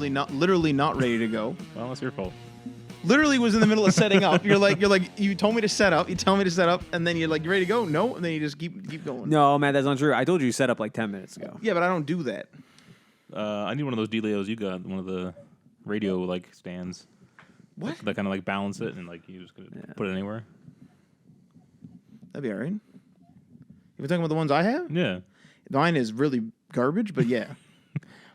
literally not ready to go. Well, that's your fault. Literally was in the middle of setting up. You're like, you told me to set up. You tell me to set up, and then you're like, you ready to go? No, and then you just keep going. No, man, that's not true. I told you set up like 10 minutes ago. Yeah, but I don't do that. I need one of those D-Leos you got, one of the radio like stands. What? That kind of like balance it and like you just could put it anywhere. That'd be all right. You're talking about the ones I have? Yeah. Mine is really garbage, but yeah.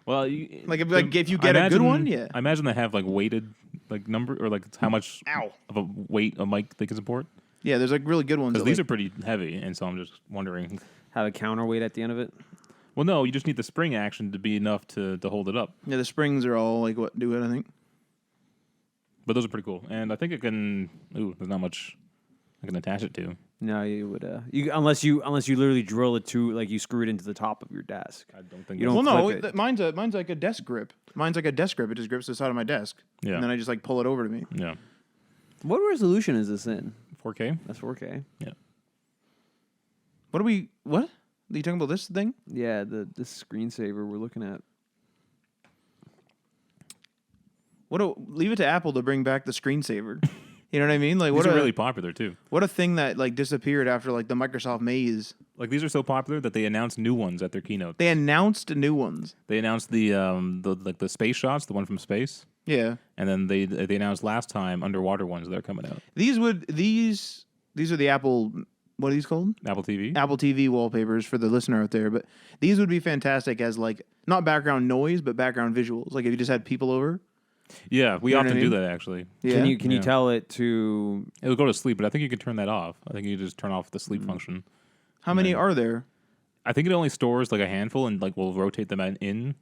Well, if you get a good one, yeah. I imagine they have like weighted like number or like how much Ow. of a weight a mic they can support. Yeah, there's like really good ones. Because these are pretty heavy, and so I'm just wondering. Have a counterweight at the end of it? Well, no, you just need the spring action to be enough to hold it up. Yeah, the springs are all like what do it, I think. But those are pretty cool, and I think it can. Ooh, there's not much I can attach it to. No, you would. Unless you literally drill it to like you screw it into the top of your desk. I don't think. You don't Well, flip no, it. mine's like a desk grip. Mine's like a desk grip. It just grips the side of my desk. Yeah. And then I just like pull it over to me. Yeah. What resolution is this in? 4K. That's 4K. Yeah. What? Are you talking about this thing? Yeah, this screensaver we're looking at. Leave it to Apple to bring back the screensaver. You know what I mean? Like These are really popular too. What a thing that like disappeared after like the Microsoft Maze. Like these are so popular that they announced new ones at their keynote. They announced new ones. They announced the space shots, the one from space. Yeah. And then they announced last time underwater ones that are coming out. These are the Apple, what are these called? Apple TV. Apple TV wallpapers for the listener out there, but these would be fantastic as like not background noise but background visuals. Like if you just had people over. Yeah, we You know often what I do mean? that actually. Yeah. Can you Yeah. tell it to? It'll go to sleep, but I think you can turn that off. I think you just turn off the sleep function. How many are there? I think it only stores like a handful and like we'll rotate them in.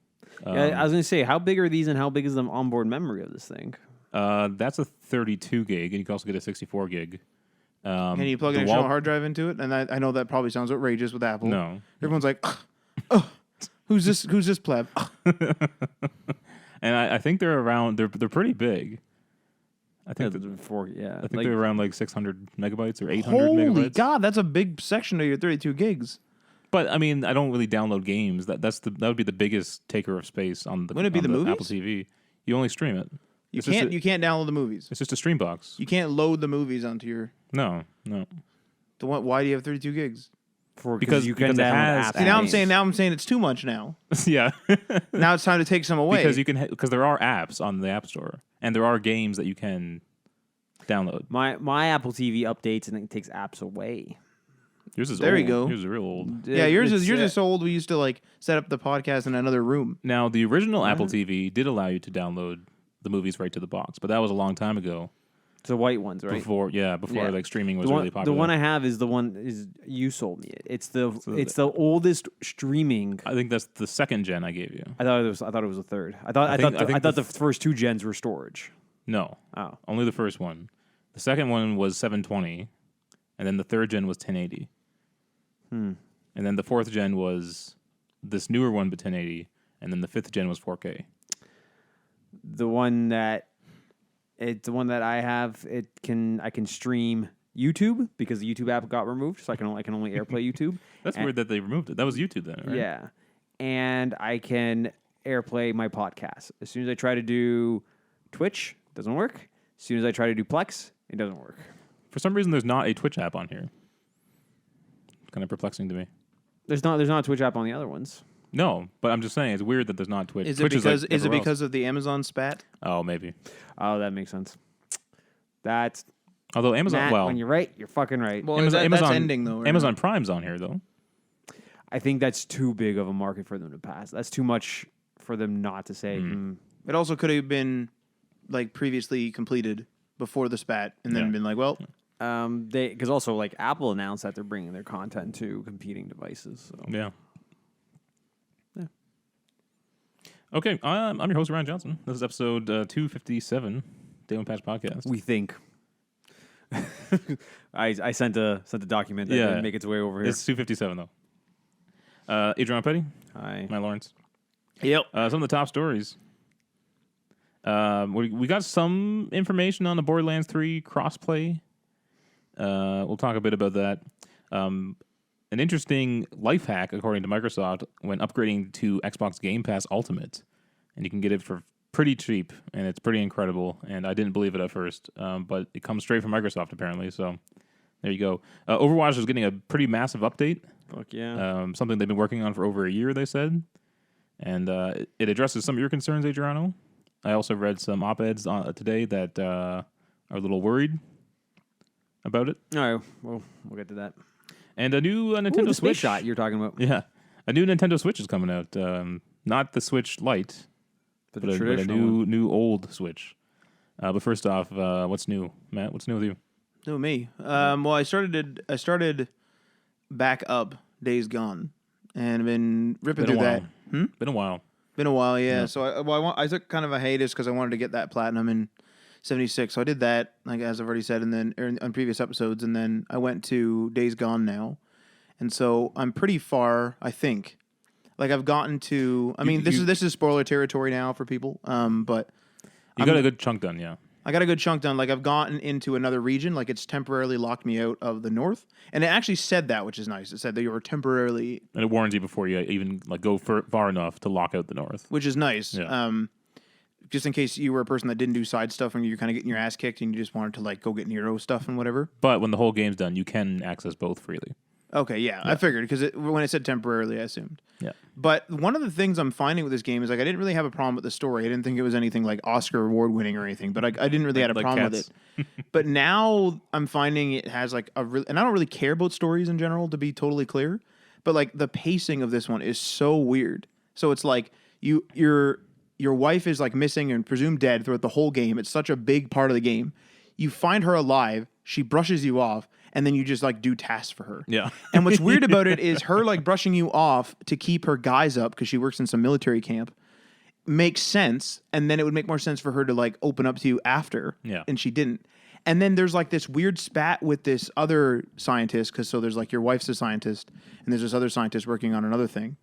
Yeah, I was gonna say, how big are these and how big is the onboard memory of this thing? That's a 32 gig, and you can also get a 64 gig. Can you plug an external hard drive into it? And I know that probably sounds outrageous with Apple. No. Everyone's like, oh, who's this pleb? And I think they're around. They're pretty big. I think they're around like 600 megabytes or 800 Holy megabytes. God, that's a big section of your 32 gigs. But I mean, I don't really download games. That would be the biggest taker of space on the. Wouldn't it be on the movies? Apple TV? You only stream it. You can't download the movies. It's just a stream box. You can't load the movies onto your. No. Why do you have 32 gigs? Because you can it download has- apps. See, now I'm saying it's too much now. Yeah. Now it's time to take some away. Because there are apps on the App Store and there are games that you can download. My Apple TV updates and it takes apps away. Yours is There old. you go. Yours is real old. Yeah, yours is so old. We used to like set up the podcast in another room. Now, the original Apple TV did allow you to download the movies right to the box, but that was a long time ago. The white ones, right? Before like streaming was really popular. The one I have is you sold me it. It's the oldest streaming. I think that's the second gen I gave you. I thought it was a third. I thought the first two gens were storage. No. Oh. Only the first one. The second one was 720, and then the third gen was 1080. And then the fourth gen was this newer one, but 1080, and then the fifth gen was 4K. The one that I have, I can stream YouTube because the YouTube app got removed, so I can only AirPlay YouTube. That's weird that they removed it. That was YouTube then, right? Yeah, and I can AirPlay my podcast. As soon as I try to do Twitch, it doesn't work. As soon as I try to do Plex, it doesn't work. For some reason, there's not a Twitch app on here. It's kind of perplexing to me. There's not a Twitch app on the other ones. No, but I'm just saying it's weird that there's not Twitch. Is it Twitch because like is it everywhere because of the Amazon spat? else. Oh, maybe. Oh, that makes sense. That's Although Amazon, Matt, when you're right, you're fucking right. Well, Amazon, that's ending though. Right Amazon now. Prime's on here though. I think that's too big of a market for them to pass. That's too much for them not to say. It also could have been like previously completed before the spat, and then been like, well, Because also like Apple announced that they're bringing their content to competing devices. So. Yeah. Okay, I'm your host, Ryan Johnson. This is episode 257, Day One Patch Podcast. We think. I sent a document that didn't make its way over here. It's 257 though. Adrian Petty. Hi. Matt Lawrence. yep. Some of the top stories. We got some information on the Borderlands 3 crossplay. We'll talk a bit about that. An interesting life hack, according to Microsoft, when upgrading to Xbox Game Pass Ultimate, and you can get it for pretty cheap, and it's pretty incredible. And I didn't believe it at first, but it comes straight from Microsoft apparently. So there you go. Overwatch is getting a pretty massive update. Fuck yeah. Something they've been working on for over a year, they said. And it addresses some of your concerns, Adriano. I also read some op-eds today that are a little worried about it. All right, well, we'll get to that. And a new Nintendo the Switch. space shot you're talking about. Yeah. A new Nintendo Switch is coming out. Not the Switch Lite, but a new old Switch. But first off, what's new? Matt, what's new with you? No, me. Well, I started back up Days Gone, and I've been ripping through that. Been a while. Been a while, yeah. So I took kind of a hiatus because I wanted to get that platinum in 76. So I did that, like as I've already said, and then on previous episodes, and then I went to Days Gone now, and so I'm pretty far, I think. Like I've gotten to. I mean, this is spoiler territory now for people. But you got a good chunk done, yeah. I got a good chunk done. Like I've gotten into another region. Like it's temporarily locked me out of the north, and it actually said that, which is nice. It said that you were temporarily, and it warns you before you even like go far enough to lock out the north, which is nice. Yeah. Just in case you were a person that didn't do side stuff and you're kind of getting your ass kicked and you just wanted to like go get Nero stuff and whatever. But when the whole game's done, you can access both freely. Okay, yeah. I figured because when it said temporarily, I assumed. Yeah. But one of the things I'm finding with this game is like I didn't really have a problem with the story. I didn't think it was anything like Oscar award winning or anything. But I didn't really have a problem with it. But now I'm finding it has like and I don't really care about stories in general, to be totally clear. But like the pacing of this one is so weird. So it's like your wife is like missing and presumed dead throughout the whole game. It's such a big part of the game. You find her alive. She brushes you off. And then you just like do tasks for her. Yeah. And what's weird about it is her like brushing you off to keep her guys up because she works in some military camp makes sense. And then it would make more sense for her to like open up to you after. Yeah. And she didn't. And then there's like this weird spat with this other scientist because so there's like your wife's a scientist and there's this other scientist working on another thing.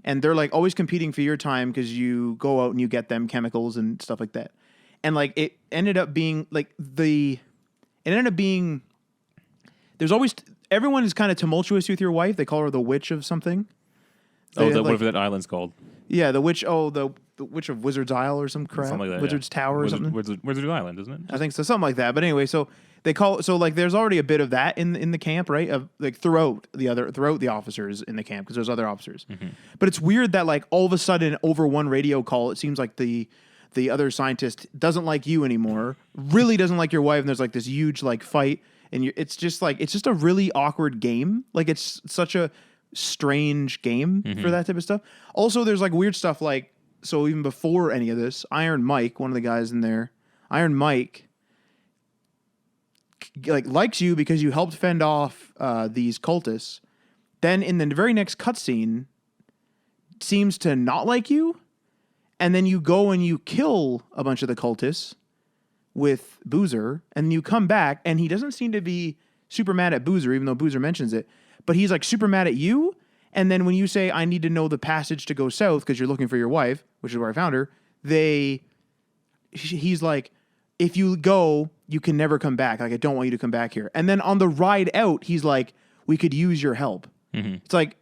And they're like always competing for your time because you go out and you get them chemicals and stuff like that. And like it ended up being there's always everyone is kind of tumultuous with your wife. They call her the witch of something. Whatever that island's called. Yeah, the witch. Oh, the witch of Wizard's Isle or some crap. Something like that. Wizard's Tower or something. Wizard's Island, isn't it? I think so, something like that. But anyway, so they call like there's already a bit of that in the camp, right? Of like throughout the officers in the camp because there's other officers. Mm-hmm. But it's weird that like all of a sudden over one radio call, it seems like the other scientist doesn't like you anymore. Really doesn't like your wife, and there's like this huge like fight. And it's just a really awkward game. Like it's such a strange game for that type of stuff. Also, there's like weird stuff like, so even before any of this, Iron Mike, one of the guys in there, Iron Mike, like likes you because you helped fend off these cultists. Then in the very next cutscene, seems to not like you. And then you go and you kill a bunch of the cultists with Boozer, and you come back, and he doesn't seem to be super mad at Boozer, even though Boozer mentions it, but he's like super mad at you, and then when you say, I need to know the passage to go south, because you're looking for your wife, which is where I found her, he's like, if you go, you can never come back, like, I don't want you to come back here. And then on the ride out, he's like, we could use your help. Mm-hmm. It's like,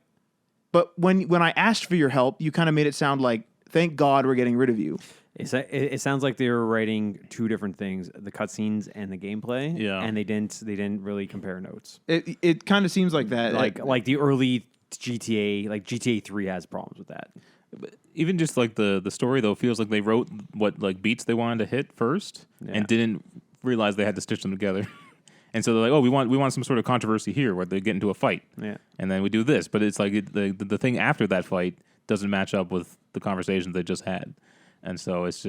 but when I asked for your help, you kind of made it sound like, thank God we're getting rid of you. It sounds like they were writing two different things: the cutscenes and the gameplay. Yeah, and they didn't really compare notes. It kind of seems like that. Like the early GTA, like GTA 3 has problems with that. But even just like the story though feels like they wrote what like beats they wanted to hit first and didn't realize they had to stitch them together. And so they're like, oh, we want some sort of controversy here where they get into a fight. Yeah, and then we do this, but it's like the thing after that fight doesn't match up with the conversations they just had. And so it's a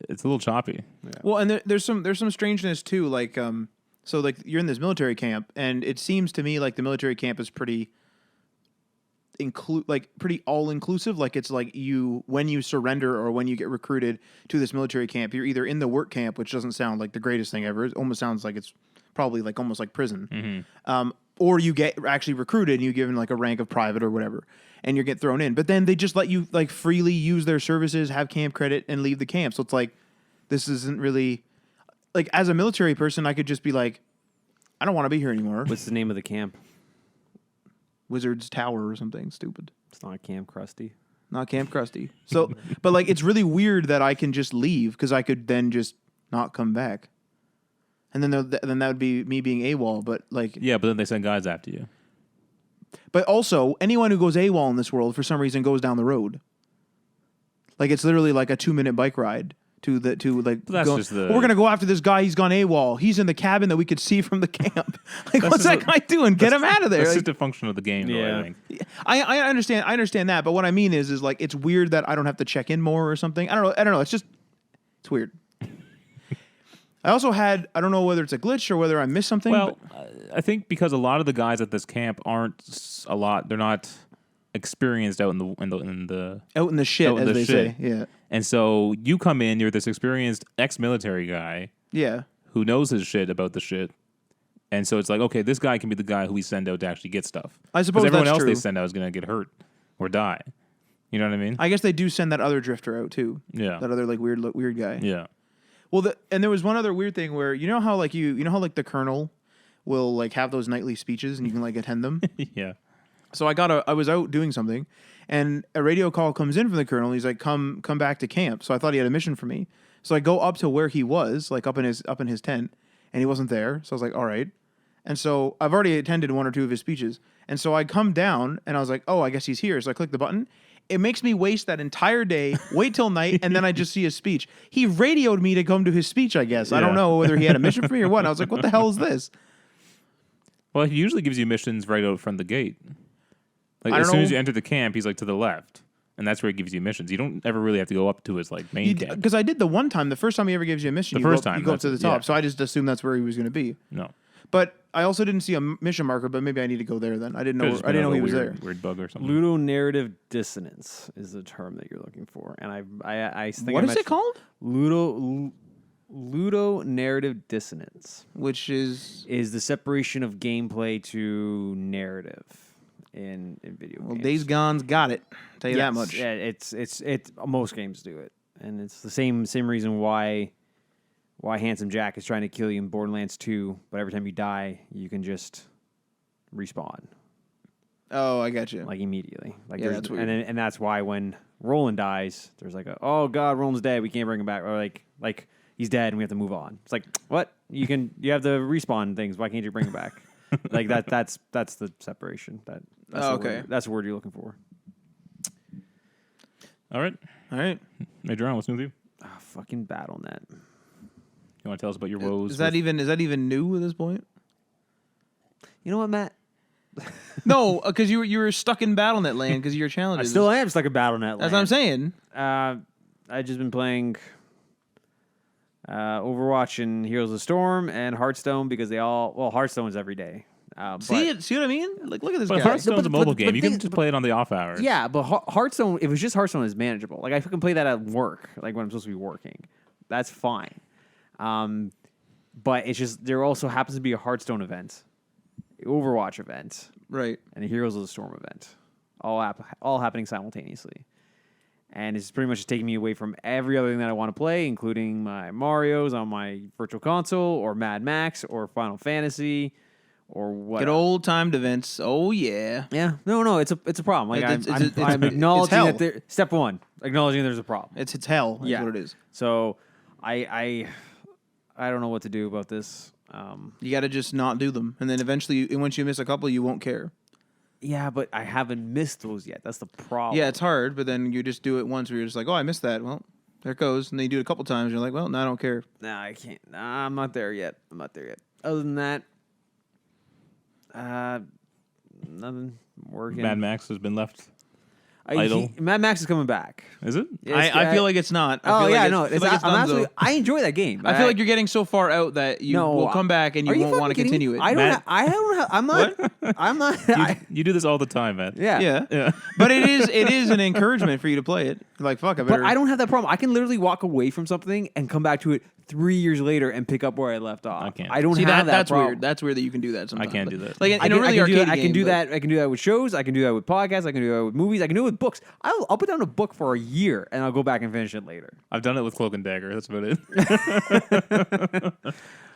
little choppy. Yeah. Well, and there's some strangeness too. Like, so like you're in this military camp, and it seems to me like the military camp is pretty pretty all inclusive. Like it's like when you surrender or when you get recruited to this military camp, you're either in the work camp, which doesn't sound like the greatest thing ever. It almost sounds like it's probably like almost like prison. Mm-hmm. Or you get actually recruited and you given like a rank of private or whatever, and you get thrown in. But then they just let you like freely use their services, have camp credit, and leave the camp. So it's like, this isn't really like, as a military person, I could just be like, I don't want to be here anymore. What's the name of the camp? Wizard's Tower or something stupid. It's not Camp Krusty. not Camp Krusty. So, but like, it's really weird that I can just leave because I could then just not come back, and then that would be me being AWOL. But like, Yeah, but then they send guys after you. but also anyone who goes AWOL in this world for some reason goes down the road. Like it's literally like a 2-minute bike ride to like. That's just the- we're gonna go after this guy. He's gone AWOL. He's in the cabin that we could see from the camp. Like, what's that guy doing? Get him out of there. That's Like, just a function of the game, though, Yeah. I think. I understand that, but what I mean is like it's weird that I don't have to check in more or something. I don't know. It's weird. I also had, I don't know whether it's a glitch or whether I missed something. Well, I think because a lot of the guys at this camp they're not experienced out in the out in the shit, out in as the they shit. say. Yeah. And so you come in, you're this experienced ex-military guy Yeah. who knows his shit about the shit. And so it's like, okay, this guy can be the guy who we send out to actually get stuff. I suppose everyone that's else true. they send out is going to get hurt or die. You know what I mean? I guess they do send that other drifter out too. Yeah. That other like weird guy. Yeah. Well, and there was one other weird thing where you know how like the colonel will like have those nightly speeches and you can like attend them. Yeah. So I was out doing something, and a radio call comes in from the colonel. He's like, "Come back to camp." So I thought he had a mission for me. So I go up to where he was, like up in his tent, and he wasn't there. So I was like, "All right." And so I've already attended one or two of his speeches, and so I come down, and I was like, "Oh, I guess he's here." So I click the button. It makes me waste that entire day, wait till night, and then I just see his speech. He radioed me to come to his speech, I guess. I don't Yeah. know whether he had a mission for me or what. And I was like, "What the hell is this?" Well, he usually gives you missions right out front of the gate. Like I as don't soon know. as you enter the camp, he's like to the left, and that's where he gives you missions. You don't ever really have to go up to his like main camp. Because I did the one time, the first time he ever gives you a mission, The you first go, time, you go up to the that's- top. yeah. So I just assumed that's where he was going to be. No, But I also didn't see a mission marker. But maybe I need to go there then. I didn't know. Could've just I didn't know been he was another there. Weird bug or something. Ludonarrative dissonance is the term that you're looking for, and I think What I is it mentioned- called? Ludonarrative dissonance Which is is the separation of gameplay to narrative in video games. Days Gone's got it. Tell you that Yes, much. Yeah, it's most games do it, and it's the same reason why Handsome Jack is trying to kill you in Borderlands 2, but every time you die, you can just respawn Oh, I got you. like immediately. Like Yeah, there's- that's weird. and that's why when Roland dies, there's like oh god, Roland's dead, we can't bring him back, or like he's dead and we have to move on. It's like what you have the respawn things. Why can't you bring him back? Like that's the separation. That's Oh, the okay. word, that's the word you're looking for. All right, All right. Major, what's new with you? Fucking BattleNet. You want to tell us about your woes? Is that even new at this point? You know what, Matt? No, because you were stuck in BattleNet land because of your I challenges. still am stuck at BattleNet. That's what I'm saying. I've just been playing Overwatch and Heroes of the Storm and Hearthstone because Hearthstone's every day. See what I mean? Like, look at this But guy. Hearthstone's a mobile but game. You can thing- just play it on the off hours. Yeah, but Hearthstone, if it was just Hearthstone, is manageable. Like I can play that at work, like when I'm supposed to be working. That's fine. But it's just there also happens to be a Hearthstone event, Overwatch event, Right. and a Heroes of the Storm event, all happening simultaneously. And it's pretty much just taking me away from every other thing that I want to play, including my Marios on my virtual console, or Mad Max, or Final Fantasy, or what. Good old timed events. Oh yeah. Yeah, no, it's a problem. Like I'm it's acknowledging hell. that step one, acknowledging there's a problem. It's hell. Is Yeah. what it is. So I don't know what to do about this. You got to just not do them, and then eventually, once you miss a couple, you won't care. Yeah, but I haven't missed those yet. That's the problem. Yeah, it's hard, but then you just do it once where you're just like, oh, I missed that. Well, there it goes. And then you do it a couple times. You're like, well, no, I don't care. Nah, I can't. Nah, I'm not there yet. Other than that, nothing working. Mad Max has been left idle. Mad Max is coming back. Is it? I feel like it's not. I Oh feel yeah, like no. I feel like it's I'm done, absolutely. though. I enjoy that game. I feel like you're getting so far out that you No, will come back and Are you you won't want to fucking kidding continue me? it. I don't. Matt- I don't have. I'm not. I'm not. You do this all the time, man. Yeah. Yeah. Yeah. But it is an encouragement for you to play it. Like, fuck, I better. But I don't have that problem. I can literally walk away from something and come back to it 3 years later and pick up where I left off. I can't. I don't See, have that that's problem. weird. That's weird that you can do that sometimes. can't do that. Like in a really I can do arcade that. I can do game, that. I can do that with shows. I can do that with podcasts. I can do that with movies. I can do it with books. I'll put down a book for a year and I'll go back and finish it later. I've done it with Cloak and Dagger. That's about it.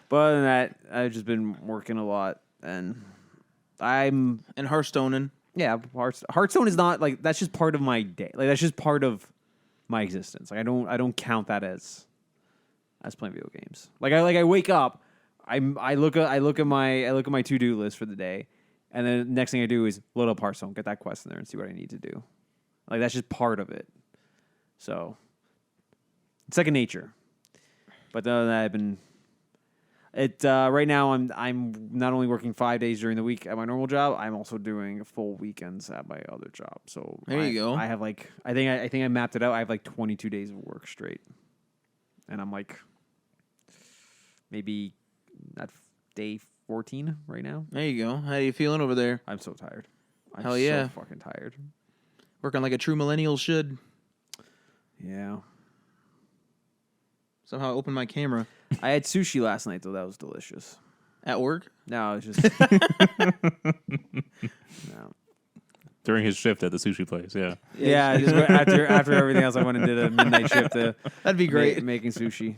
But other than that, I've just been working a lot and I'm And Hearthstone. Yeah, Hearthstone is not like that's just part of my day. Like that's just part of my existence. Like I don't count that as playing video games. I wake up, I look at my to-do list for the day, and then the next thing I do is load up Hearthstone, get that quest in there, and see what I need to do. Like that's just part of it. So it's second nature. But other than that, I've been right now. I'm not only working 5 days during the week at my normal job. I'm also doing full weekends at my other job. So there you go. I have I think I mapped it out. I have like 22 days of work straight, and I'm like maybe at day 14 right now. There you go. How are you feeling over there? I'm so tired. I'm Hell yeah. so fucking tired. Working like a true millennial should. Yeah. Somehow open my camera. I had sushi last night though. That was delicious. At work? No, it's just no. During his shift at the sushi place, yeah. Yeah, just go, after everything else, I went and did a midnight shift. That'd be great. Making sushi.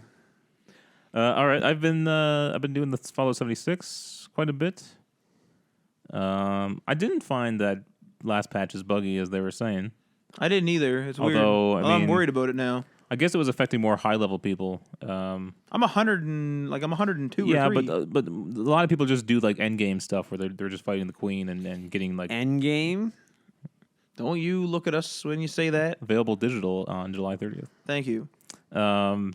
All right, I've been doing the Fallout 76 quite a bit. I didn't find that last patch as buggy as they were saying. I didn't either. It's weird. Although, I'm worried about it now. I guess it was affecting more high level people. I'm 102. Yeah, or 3. but a lot of people just do like end game stuff where they're just fighting the queen and getting like End game. Don't you look at us when you say that. available digital on July 30th. Thank you. I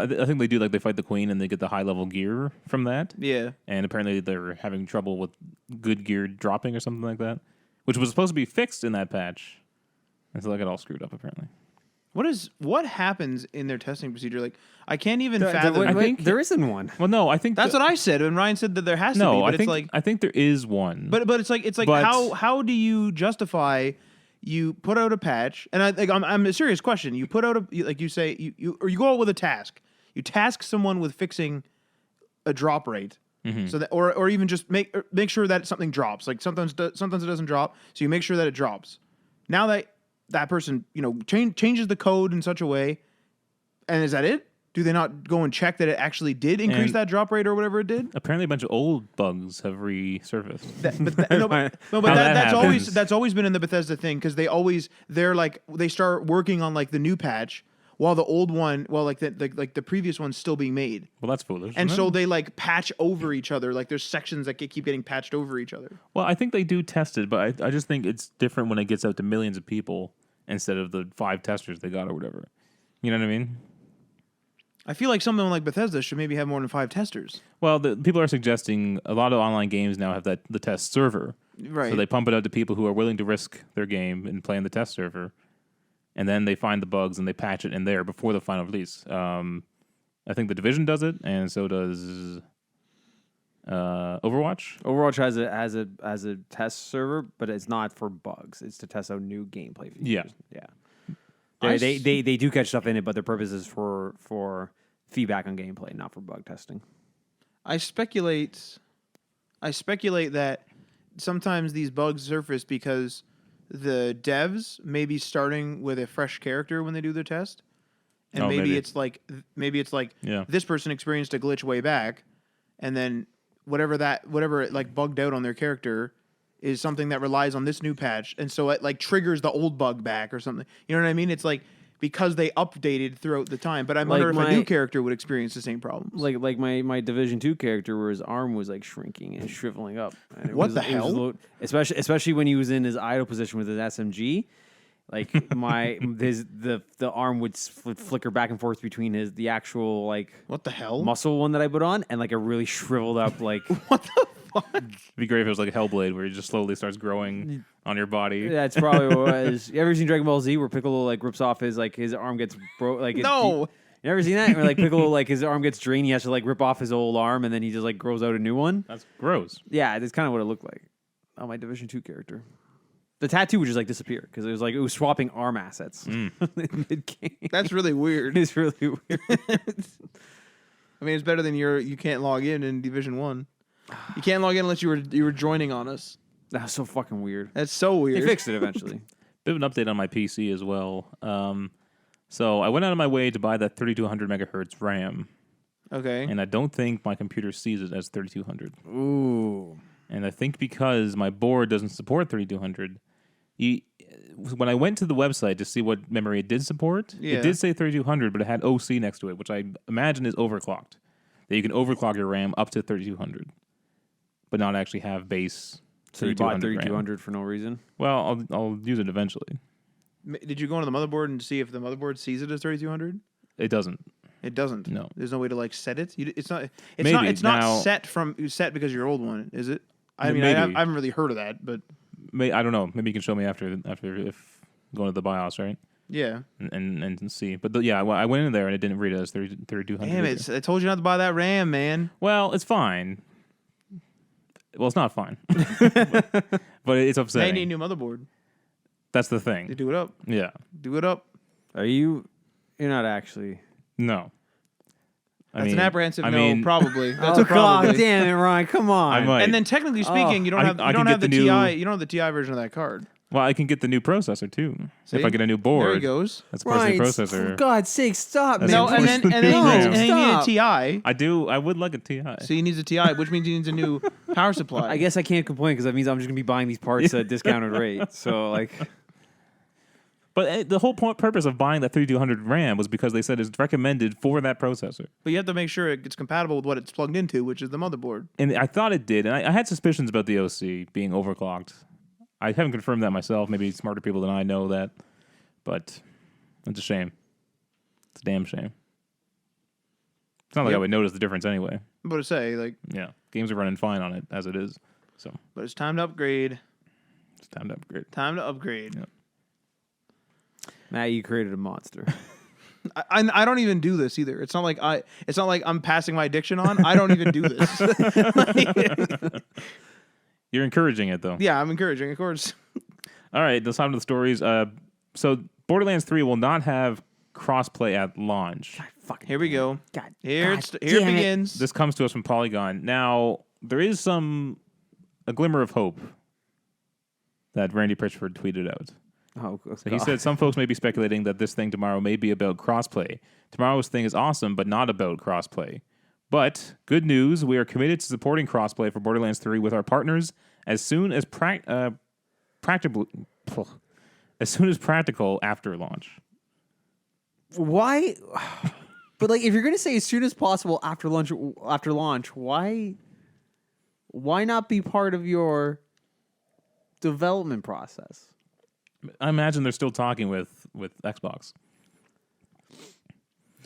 think they do like they fight the queen and they get the high level gear from that. Yeah. And apparently they're having trouble with good gear dropping or something like that, which was supposed to be fixed in that patch. And so that got all screwed up apparently. What happens in their testing procedure? Like I can't even fathom. I think there isn't one. Well, no, I think That's what I said, and Ryan said that there has to be. But I think there is one. But it's like But- how do you justify? You put out a patch, and I'm a serious question. You put out you say you go out with a task. You task someone with fixing a drop rate, so that or even just make sure that something drops. Like sometimes it doesn't drop, so you make sure that it drops. Now that person changes the code in such a way, and is that it? Do they not go and check that it actually did increase that drop rate or whatever it did? Apparently, a bunch of old bugs have resurfaced. That's always been in the Bethesda thing because they start working on like the new patch while the old one, the previous one's still being made. Well, that's foolish. And isn't so it? they like patch over each other. Like there's sections that keep getting patched over each other. Well, I think they do test it, but I just think it's different when it gets out to millions of people instead of the 5 testers they got or whatever. You know what I mean? I feel like something like Bethesda should maybe have more than 5 testers. Well, people are suggesting a lot of online games now have the test server. Right. So they pump it out to people who are willing to risk their game and play in the test server. And then they find the bugs and they patch it in there before the final release. I think The Division does it, and so does Overwatch. Overwatch has a test server, but it's not for bugs. It's to test out new gameplay features. Yeah. They do catch stuff in it, but their purpose is for feedback on gameplay, not for bug testing. I speculate that sometimes these bugs surface because the devs may be starting with a fresh character when they do their test. And maybe it's like Yeah. this person experienced a glitch way back, and then whatever it like bugged out on their character is something that relies on this new patch, and so it like triggers the old bug back or something. You know what I mean? It's like because they updated throughout the time. But I wonder if a new character would experience the same problems. Like my Division 2 character, where his arm was like shrinking and shriveling up. And the hell? Especially when he was in his idle position with his SMG. Like the arm would flicker back and forth between the actual like what the hell muscle one that I put on and like a really shriveled up like what the fuck? It'd be great if it was like a Hellblade where it just slowly starts growing on your body. That's probably what it was. You ever seen Dragon Ball Z where Piccolo like rips off his arm gets broke? Like no. You ever seen that? Where like Piccolo like his arm gets drained, he has to like rip off his old arm and then he just like grows out a new one. That's gross. Yeah, that's kind of what it looked like. Oh, my Division 2 character. The tattoo would just like disappear because it was swapping arm assets in mid-game. That's really weird. It's really weird. I mean, it's better than you can't log in Division 1. You can't log in unless you were joining on us. That was so fucking weird. That's so weird. They fixed it eventually. Bit of an update on my PC as well. So I went out of my way to buy that 3200 megahertz RAM, Okay. and I don't think my computer sees it as 3200. Ooh. And I think because my board doesn't support 3200, when I went to the website to see what memory it did support, Yeah. it did say 3200, but it had OC next to it, which I imagine is overclocked. That you can overclock your RAM up to 3200, but not actually have base. So you bought 3200 RAM. 3200 for no reason? Well, I'll use it eventually. Did you go into the motherboard and see if the motherboard sees it as 3200? It doesn't. It doesn't. No. There's no way to like set it. It's not. It's Maybe. not. It's not Now- set because of your old one, is it? I mean, Maybe. I haven't really heard of that, but I don't know. Maybe you can show me after if going to the BIOS, right? yeah. And see. But I went in there and it didn't read it as 3200. Damn it! I told you not to buy that RAM, man. Well, it's fine. Well, it's not fine. but it's Now upsetting. you need a new motherboard. That's the You thing. do it up. Yeah. Do it up. You're not actually. No. That's an apprehensive no. mean, Probably. That's Oh a probably. God, damn it, Ryan! Come on. I might. And then technically speaking, you don't have I you can don't have the get the new- TI. You don't have the TI version of that card. Well, I can get the new processor too. See? If I get a new board. There he goes. That's part of the Ryan, processor. for God's sake, stop, That's man. No, and then No, you need a stop. TI. I would like a TI. So he needs a TI, which means he needs a new power supply. I guess I can't complain because that means I'm just gonna be buying these parts at a discounted rate. So like, But the whole purpose of buying that 3200 RAM was because they said it's recommended for that processor. But you have to make sure it's compatible with what it's plugged into, which is the motherboard. And I thought it did. And I had suspicions about the OC being overclocked. I haven't confirmed that myself. Maybe smarter people than I know that. But it's a shame. It's a damn shame. It's not like I Yep. would notice the difference anyway. I'm about to say, like, Yeah. Games are running fine on it as it is. So but it's time to upgrade. it's time to upgrade. Time to upgrade. Yeah. Matt, you created a monster. I don't even do this either. It's not like I'm passing my addiction on. I don't even do this. You're encouraging it though. Yeah, I'm encouraging, of course. All right, let's hop into the stories. So Borderlands 3 will not have crossplay at launch. Fucking Here we go. God. Here God it damn begins. This comes to us from Polygon. Now, there is a glimmer of hope that Randy Pritchford tweeted out. Oh, So he said some folks may be speculating that this thing tomorrow may be about crossplay. Tomorrow's thing is awesome, but not about crossplay. But good news, we are committed to supporting crossplay for Borderlands 3 with our partners as soon as practical after launch. Why? But like, if you're gonna say as soon as possible after launch, why not be part of your development process? I imagine they're still talking with Xbox.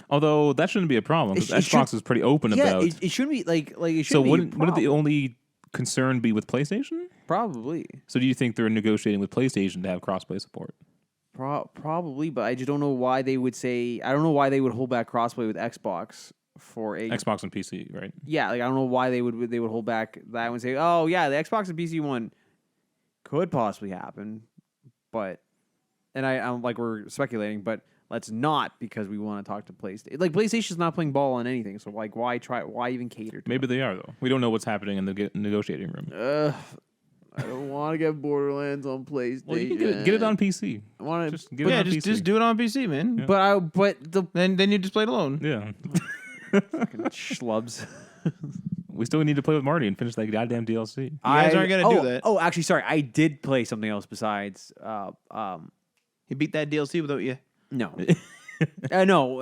Although that shouldn't be a problem because It Xbox should- is pretty open Yeah, about. it shouldn't be like it So shouldn't be a wouldn't the problem. only concern be with PlayStation? Probably, So do you think they're negotiating with PlayStation to have crossplay support? probably, but I just don't know why they would say. I don't know why they would hold back crossplay with Xbox for a Xbox and PC, right? yeah. Like I don't know why they would hold back that and say, oh yeah, the Xbox and PC one could possibly happen, but I'm like we're speculating, but let's not because we want to talk to PlayStation. Like PlayStation's not playing ball on anything, so like why try? Why even cater to Maybe they are though. We don't know what's happening in the negotiating room. I don't want to get Borderlands on PlayStation. Well, you can get it on PC. I want to, Just get it Yeah, on just PC. do it on PC, man. Yeah. but the Then you just play it alone. Yeah. fucking schlubs. We still need to play with Marty and finish that goddamn DLC. You guys aren't gonna do that. Oh, actually, sorry, I did play something else besides. He beat that DLC without you. No. No,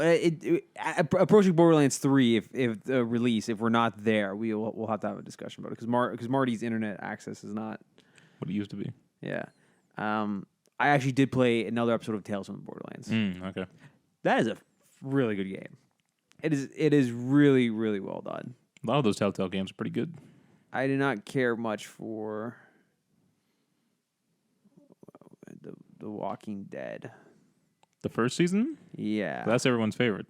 approaching Borderlands 3, if the release, if we're not there, we'll have to have a discussion about it because Marty's internet access is not. What it used to be. Yeah, I actually did play another episode of Tales from the Borderlands. Okay. That is a really good game. It is really really well done. A lot of those Telltale games are pretty good. I did not care much for the Walking Dead. The first season? Yeah, That's everyone's favorite.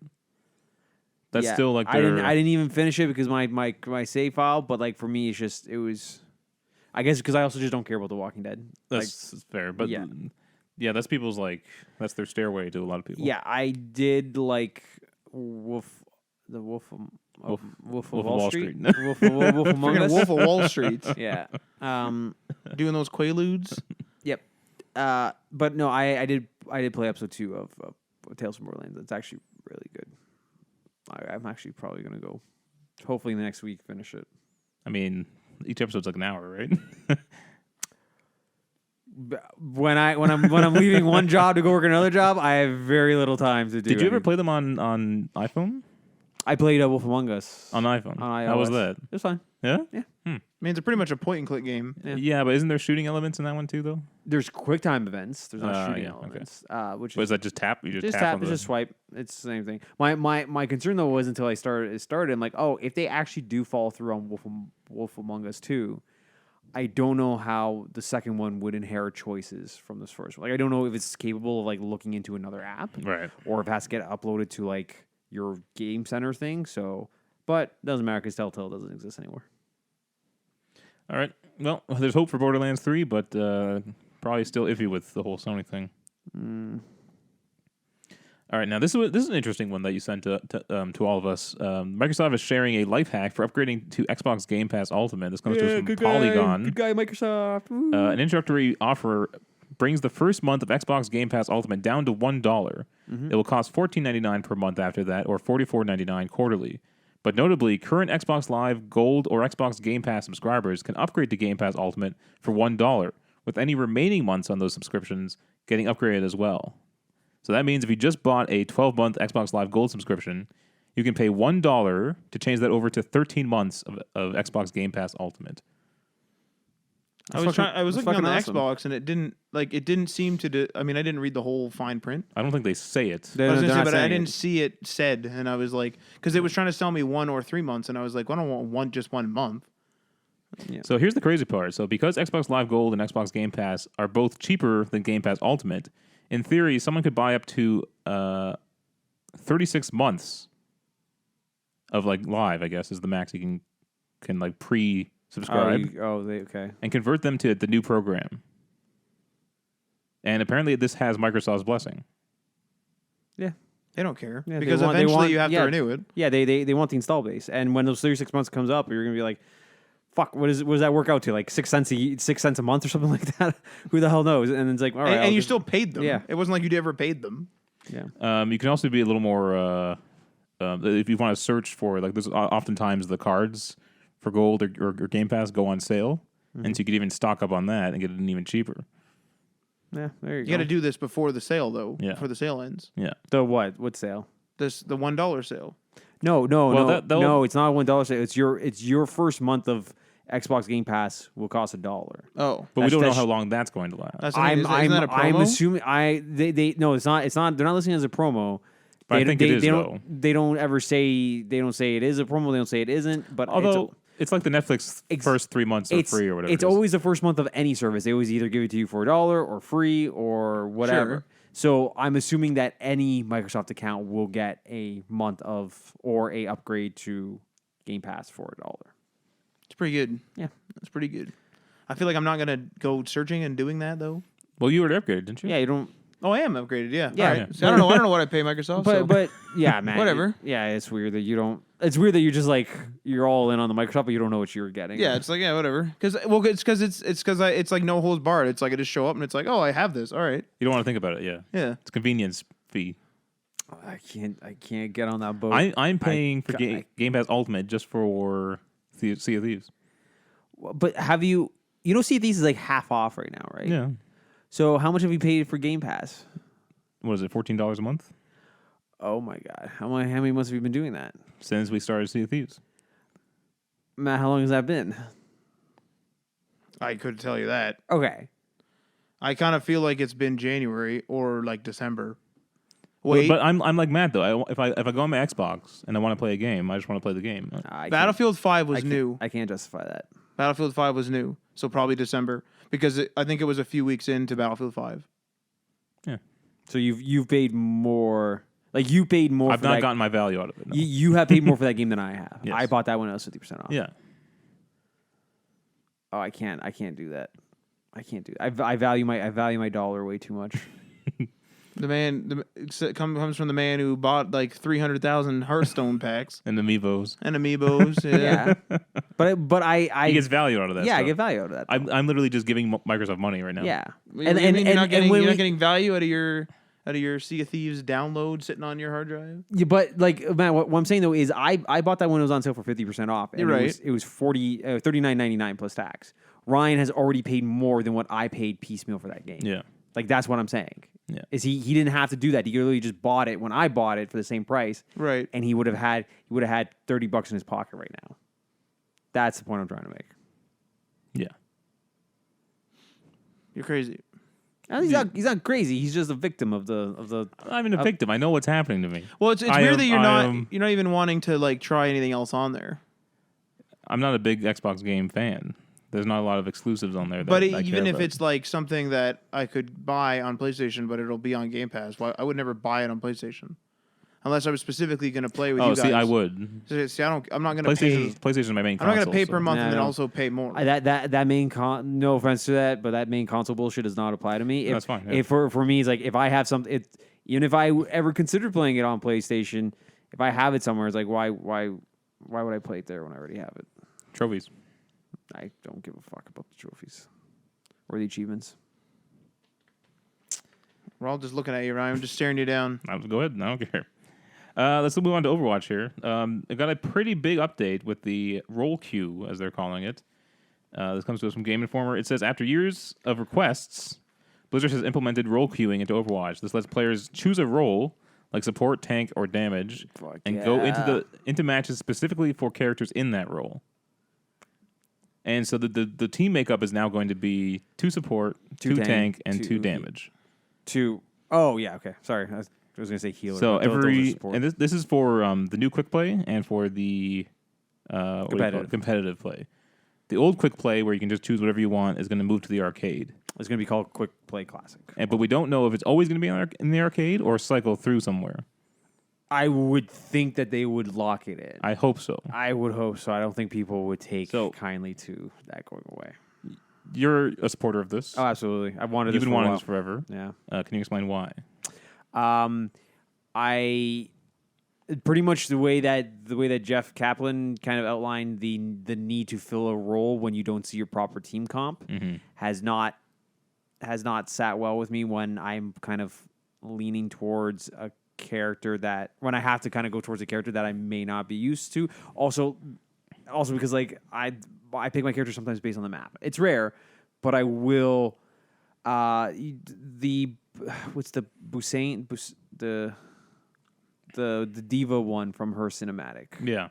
That's Yeah. still like I their... didn't even finish it because my save file. But like for me, it was. I guess because I also just don't care about The Walking Dead. That's fair. But yeah. yeah, that's people's that's their stairway to a lot of people. Yeah, I did like Wolf of Wall Street. Wolf Among Freaking Us. Wolf of Wall Street. Yeah. Doing those Quaaludes. Yep. But no, I did play episode 2 of Tales from Borderlands. It's actually really good. I'm actually probably gonna go. Hopefully next week finish it. I mean, each episode's like an hour, right? When I'm leaving one job to go work another job, I have very little time to do. Did you ever anything. play them on iPhone? I played Wolf Among Us On iPhone. on iOS. How was that? It was fine. Yeah? I mean, it's pretty much a point and click game. Yeah, but isn't there shooting elements in that one too, though? There's quick time events. There's not shooting yeah, okay. elements. Which But is is that just tap? You just tap tap, on the... just swipe. It's the same thing. My concern though was until I started. I'm like, oh, if they actually do follow through on Wolf Among Us 2, I don't know how the second one would inherit choices from this first one. Like, I don't know if it's capable of like looking into another app, Right. or if it has to get uploaded to like your game center thing. So, but doesn't matter because Telltale doesn't exist anymore. All right. Well, there's hope for Borderlands 3, but probably still iffy with the whole Sony thing. All right. Now, this is an interesting one that you sent to all of us. Microsoft is sharing a life hack for upgrading to Xbox Game Pass Ultimate. This comes to us from Polygon. Good guy, Microsoft. An introductory offer brings the first month of Xbox Game Pass Ultimate down to $1. It will cost $14.99 per month after that, or $44.99 quarterly. But notably, current Xbox Live Gold or Xbox Game Pass subscribers can upgrade to Game Pass Ultimate for $1, with any remaining months on those subscriptions getting upgraded as well. So that means if you just bought a 12-month Xbox Live Gold subscription, you can pay $1 to change that over to 13 months of Xbox Game Pass Ultimate. I was looking on the awesome. Xbox, and it didn't seem to. I mean, I didn't read the whole fine print. I don't think they say it. I was gonna say, but I didn't see it said, and I was like, because it was trying to sell me 1 or 3 months, and I was like, well, I don't want just 1 month. Yeah. So here's the crazy part. So because Xbox Live Gold and Xbox Game Pass are both cheaper than Game Pass Ultimate, in theory, someone could buy up to 36 months of like Live, I guess, is the max you can like pre-subscribe. Okay. And convert them to the new program. And apparently this has Microsoft's blessing. Yeah. They don't care Yeah, because they want- eventually you have to renew it. Yeah, they want the install base, and when those 36 months comes up, you're gonna be like, "Fuck, what does that work out to? Like 6 cents a month or something like that? Who the hell knows?" And it's like, all right, And you still paid them. Yeah. It wasn't like you ever paid them. yeah, You can also be a little more if you want to search for like there's oftentimes the cards for Gold or Game Pass go on sale, and so you could even stock up on that and get it even cheaper. yeah. There you You go. got to do this before the sale, though. Yeah. Before the sale ends. Yeah. The what? What sale? The $1 sale. No, that'll- no. It's not a $1 sale. It's your first month of Xbox Game Pass will cost $1. Oh, But we don't know That's- how long that's going to last. that's the thing. Isn't that a promo? I'm assuming they no, it's not. They're not listening as a promo. But I think it is, they though. don't. They don't ever say. They don't say it is a promo. They don't say it isn't. But Although it's like the Netflix first 3 months are free or whatever. It's it is. always the first month of any service. They always either give it to you for $1 or free or whatever. Sure. So I'm assuming that any Microsoft account will get a month of or a upgrade to Game Pass for $1. It's pretty good. Yeah. That's pretty good. I feel like I'm not going to go searching and doing that, though. Well, you already upgraded, didn't you? Yeah, you don't. Oh, I am upgraded, yeah. Yeah. All right. Yeah. So I don't know what I pay Microsoft. so. But yeah, man. Whatever. Yeah, it's weird that you don't. It's weird that you just like you're all in on the Microsoft, but you don't know what you're getting. Yeah, it's like, yeah, whatever. Because it's like no holds barred. It's like I just show up and it's like, oh, I have this. All right. You don't want to think about it, yeah. Yeah. It's a convenience fee. I can't get on that boat. I'm paying for I- Game Pass Ultimate just for Sea of Thieves. But have you? You know, Sea of Thieves is like half off right now, right? Yeah. So how much have you paid for Game Pass? What is it, $14 a month? Oh my god, how many months have you been doing that, Since we started Sea of Thieves. Matt? How long has that been? I could tell you that. Okay. I kind of feel like it's been January or like December. Wait, But I'm like Matt though. If I go on my Xbox and I want to play a game, I just want to play the game. Battlefield 5 was new. I can't justify that. Battlefield 5 was new. So probably December. Because I think it was a few weeks into Battlefield 5. Yeah. So you've paid more. Like you paid more. I've for not that. gotten my value out of it. No. You have paid more for that game than I have. Yes. I bought that when it was 50% off. Yeah. Oh, I can't do that. I can't do. I value my dollar way too much. The man comes from the man who bought like 300,000 Hearthstone packs And Amiibos. and Amiibos. Yeah. But I He gets value out of that. yeah, I stuff. get value out of that. I'm literally just giving Microsoft money right now. Yeah. You're not getting value out out of your Sea of Thieves download sitting on your hard drive. Yeah, but like, man, what I'm saying though is I bought that when it was on sale for 50% off. And You're right. It was $39.99 plus tax. Ryan has already paid more than what I paid piecemeal for that game. Yeah. Like, that's what I'm saying. Yeah. Is he didn't have to do that. He literally just bought it when I bought it for the same price. Right. And he would have had $30 in his pocket right now. That's the point I'm trying to make. Yeah. You're crazy. And he's not crazy. He's just a victim of the. I'm not even a victim. I know what's happening to me. Well, it's weird that you're not even wanting to like try anything else on there. I'm not a big Xbox game fan. There's not a lot of exclusives on there. But I even care if about. it's like something that I could buy on PlayStation, but it'll be on Game Pass, I would never buy it on PlayStation, unless I was specifically going to play with you guys. See, I would. See, I'm not going to pay. PlayStation's my main I'm not console. going to pay per month No, and then no. also pay more. That main no offense to that, but that main console bullshit does not apply to me. That's fine, yeah. If for me, it's like if I have something, even if I ever considered playing it on PlayStation, if I have it somewhere, it's like why would I play it there when I already have it? Trophies. I don't give a fuck about the trophies or the achievements. We're all just looking at you, Ryan. I'm just staring you down. Go ahead. I don't care. Let's move on to Overwatch here. It got a pretty big update with the role queue, as they're calling it. This comes to us from Game Informer. It says, after years of requests, Blizzard has implemented role queuing into Overwatch. This lets players choose a role, like support, tank, or damage, and go into matches specifically for characters in that role. And so the team makeup is now going to be 2 support, 2 tank, and 2 damage. Oh, yeah, okay. Sorry. I was going to say healer. So those are support. and this is for the new quick play and for the competitive play. The old quick play, where you can just choose whatever you want, is going to move to the arcade. It's going to be called Quick Play Classic. But we don't know if it's always going to be in the arcade or cycle through somewhere. I would think that they would lock it in. I hope so. I would hope so. I don't think people would take So- kindly to that going away. You're a supporter of this. Oh, absolutely. I've wanted You've this been for a wanting while. this forever. Yeah. Can you explain why? I pretty much the way that Jeff Kaplan kind of outlined the need to fill a role when you don't see your proper team comp has not sat well with me when I'm kind of leaning towards a character that when I have to kind of go towards a character that I may not be used to. Also because like I pick my character sometimes based on the map. It's rare, but I will. What's the Busain the diva one from her cinematic? Yeah.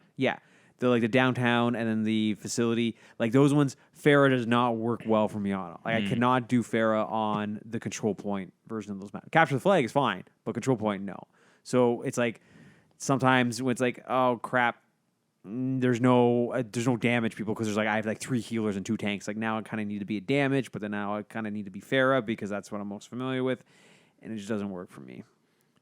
The downtown and then the facility, like those ones, Pharah does not work well for me on. Like I cannot do Pharah on the control point version of those maps. Capture the flag is fine, but control point no. So it's like sometimes when it's like, oh crap, there's no damage people because there's like I have like 3 healers and 2 tanks. Like now I kind of need to be a damage, but then now I kind of need to be Pharah because that's what I'm most familiar with, and it just doesn't work for me.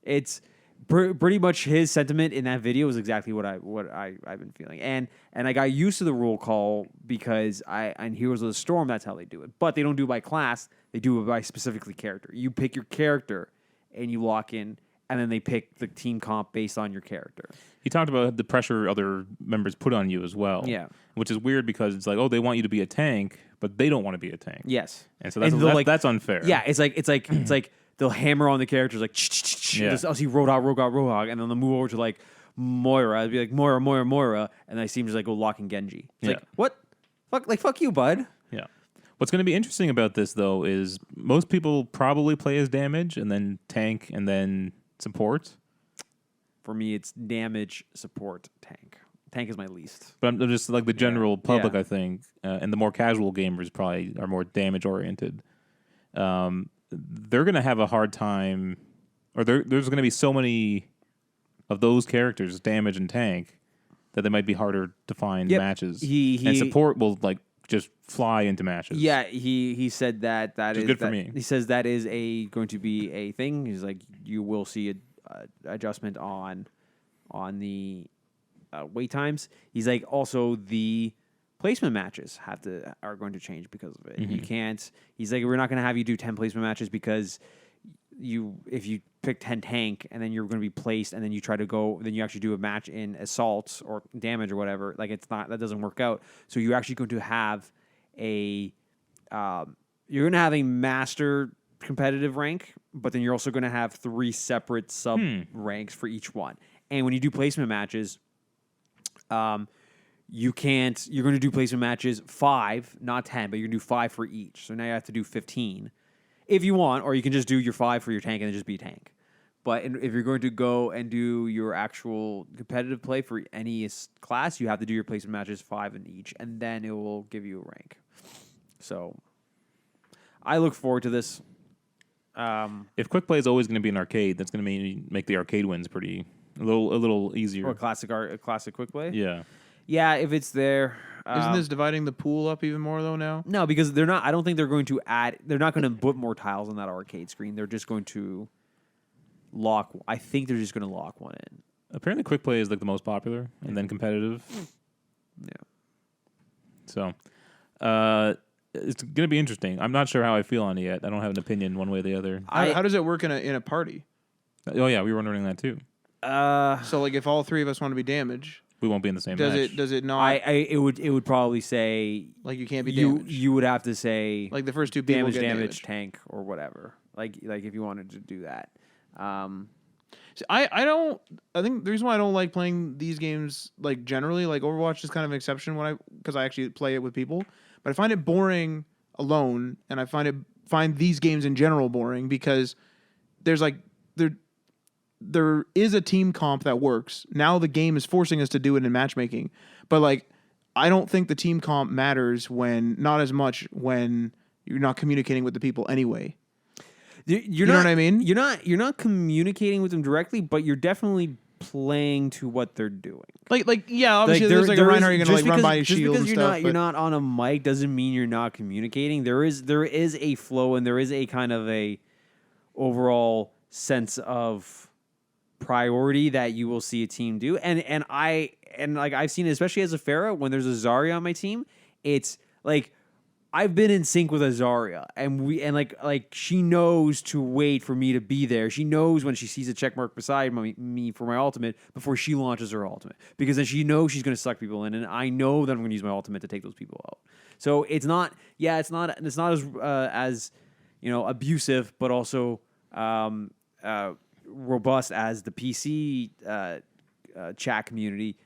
It's pretty much his sentiment in that video is exactly what I've been feeling, and I got used to the roll call because in Heroes of the Storm that's how they do it, but they don't do it by class. They do it by specifically character. You pick your character and you lock in, and then they pick the team comp based on your character. He talked about the pressure other members put on you as well. Yeah. Which is weird because it's like, oh, they want you to be a tank, but they don't want to be a tank. Yes, And so that's unfair. Yeah, it's like they'll hammer on the characters like Yeah. I'll see Roadhog, and then they'll move over to like Moira. I'd be like Moira, and I see him just like go locking Genji. It's like what? Fuck you, bud. Yeah. What's going to be interesting about this though is most people probably play as damage and then tank and then support. For me, it's damage, support, tank. Tank is my least. But I'm just like the general public, Yeah. I think, and the more casual gamers probably are more damage oriented. They're going to have a hard time, or there's going to be so many of those characters, damage and tank, that they might be harder to find matches. And support will like just fly into matches. Yeah, he said that is good for me. He says that is going to be a thing. He's like, you will see a adjustment on the wait times. He's like, also the placement matches are going to change because of it. You can't. He's like, we're not going to have you do 10 placement matches because if you pick 10 tank and then you're going to be placed and then you try to go, then you actually do a match in assault or damage or whatever. Like that doesn't work out. So you're actually going to have a master competitive rank, but then you're also going to have 3 separate sub ranks for each one. And when you do placement matches, you're going to do placement matches 5, not 10, but you're going to do 5 for each. So now you have to do 15 if you want, or you can just do your 5 for your tank and then just be a tank. But if you're going to go and do your actual competitive play for any class, you have to do your placement matches 5 in each, and then it will give you a rank. So I look forward to this. If quick play is always going to be an arcade, that's going to make the arcade wins a little easier. Or a classic quick play. Yeah. Yeah, if it's there. Isn't this dividing the pool up even more though now? No, because they're not. I don't think they're going to add. They're not going to put more tiles on that arcade screen. They're just going to lock. I think they're just going to lock one in. Apparently, quick play is like the most popular, and then competitive. Yeah. So, it's going to be interesting. I'm not sure how I feel on it yet. I don't have an opinion one way or the other. How does it work in a party? Oh yeah, we were wondering that too. So like if all 3 of us want to be damaged, we won't be in the same match. Does it not? It would probably say like you can't be damaged. You would have to say like the first 2 people get damage tank or whatever. Like if you wanted to do that. I don't. I think the reason why I don't like playing these games like generally like Overwatch is kind of an exception because I actually play it with people, but I find it boring alone, and I find these games in general boring because there's like there is a team comp that works. Now the game is forcing us to do it in matchmaking, but like I don't think the team comp matters not as much when you're not communicating with the people anyway. You know what I mean? You're not communicating with them directly, but you're definitely playing to what they're doing. Like yeah, obviously there's like a Reinhardt you're gonna like run by his shield because and stuff. You're not on a mic doesn't mean you're not communicating. There is a flow and there is a kind of a overall sense of priority that you will see a team do. And like I've seen it, especially as a Pharah, when there's a Zarya on my team, it's like I've been in sync with Azaria, and like she knows to wait for me to be there. She knows when she sees a check mark beside me for my ultimate before she launches her ultimate, because then she knows she's going to suck people in, and I know that I'm going to use my ultimate to take those people out. So it's not as abusive, but also robust as the PC chat community.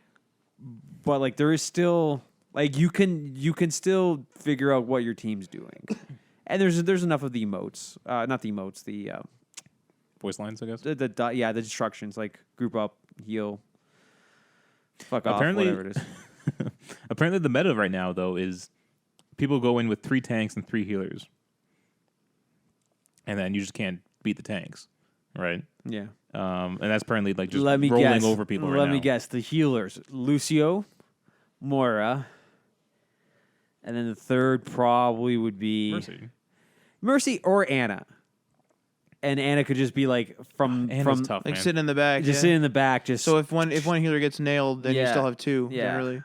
But like there is still. Like you can still figure out what your team's doing, and there's enough of the emotes, not the emotes, the voice lines, I guess. The instructions like group up, heal, fuck apparently, off, whatever it is. Apparently, the meta right now though is people go in with 3 tanks and 3 healers, and then you just can't beat the tanks, right? Yeah. And that's apparently like just rolling over people. Let me guess. The healers: Lucio, Moira. And then the third probably would be Mercy or Anna. And Anna could just be like from tough, like man. sitting in the back. Just sit in the back. Just so if one healer gets nailed, then you still have 2. Yeah. Generally.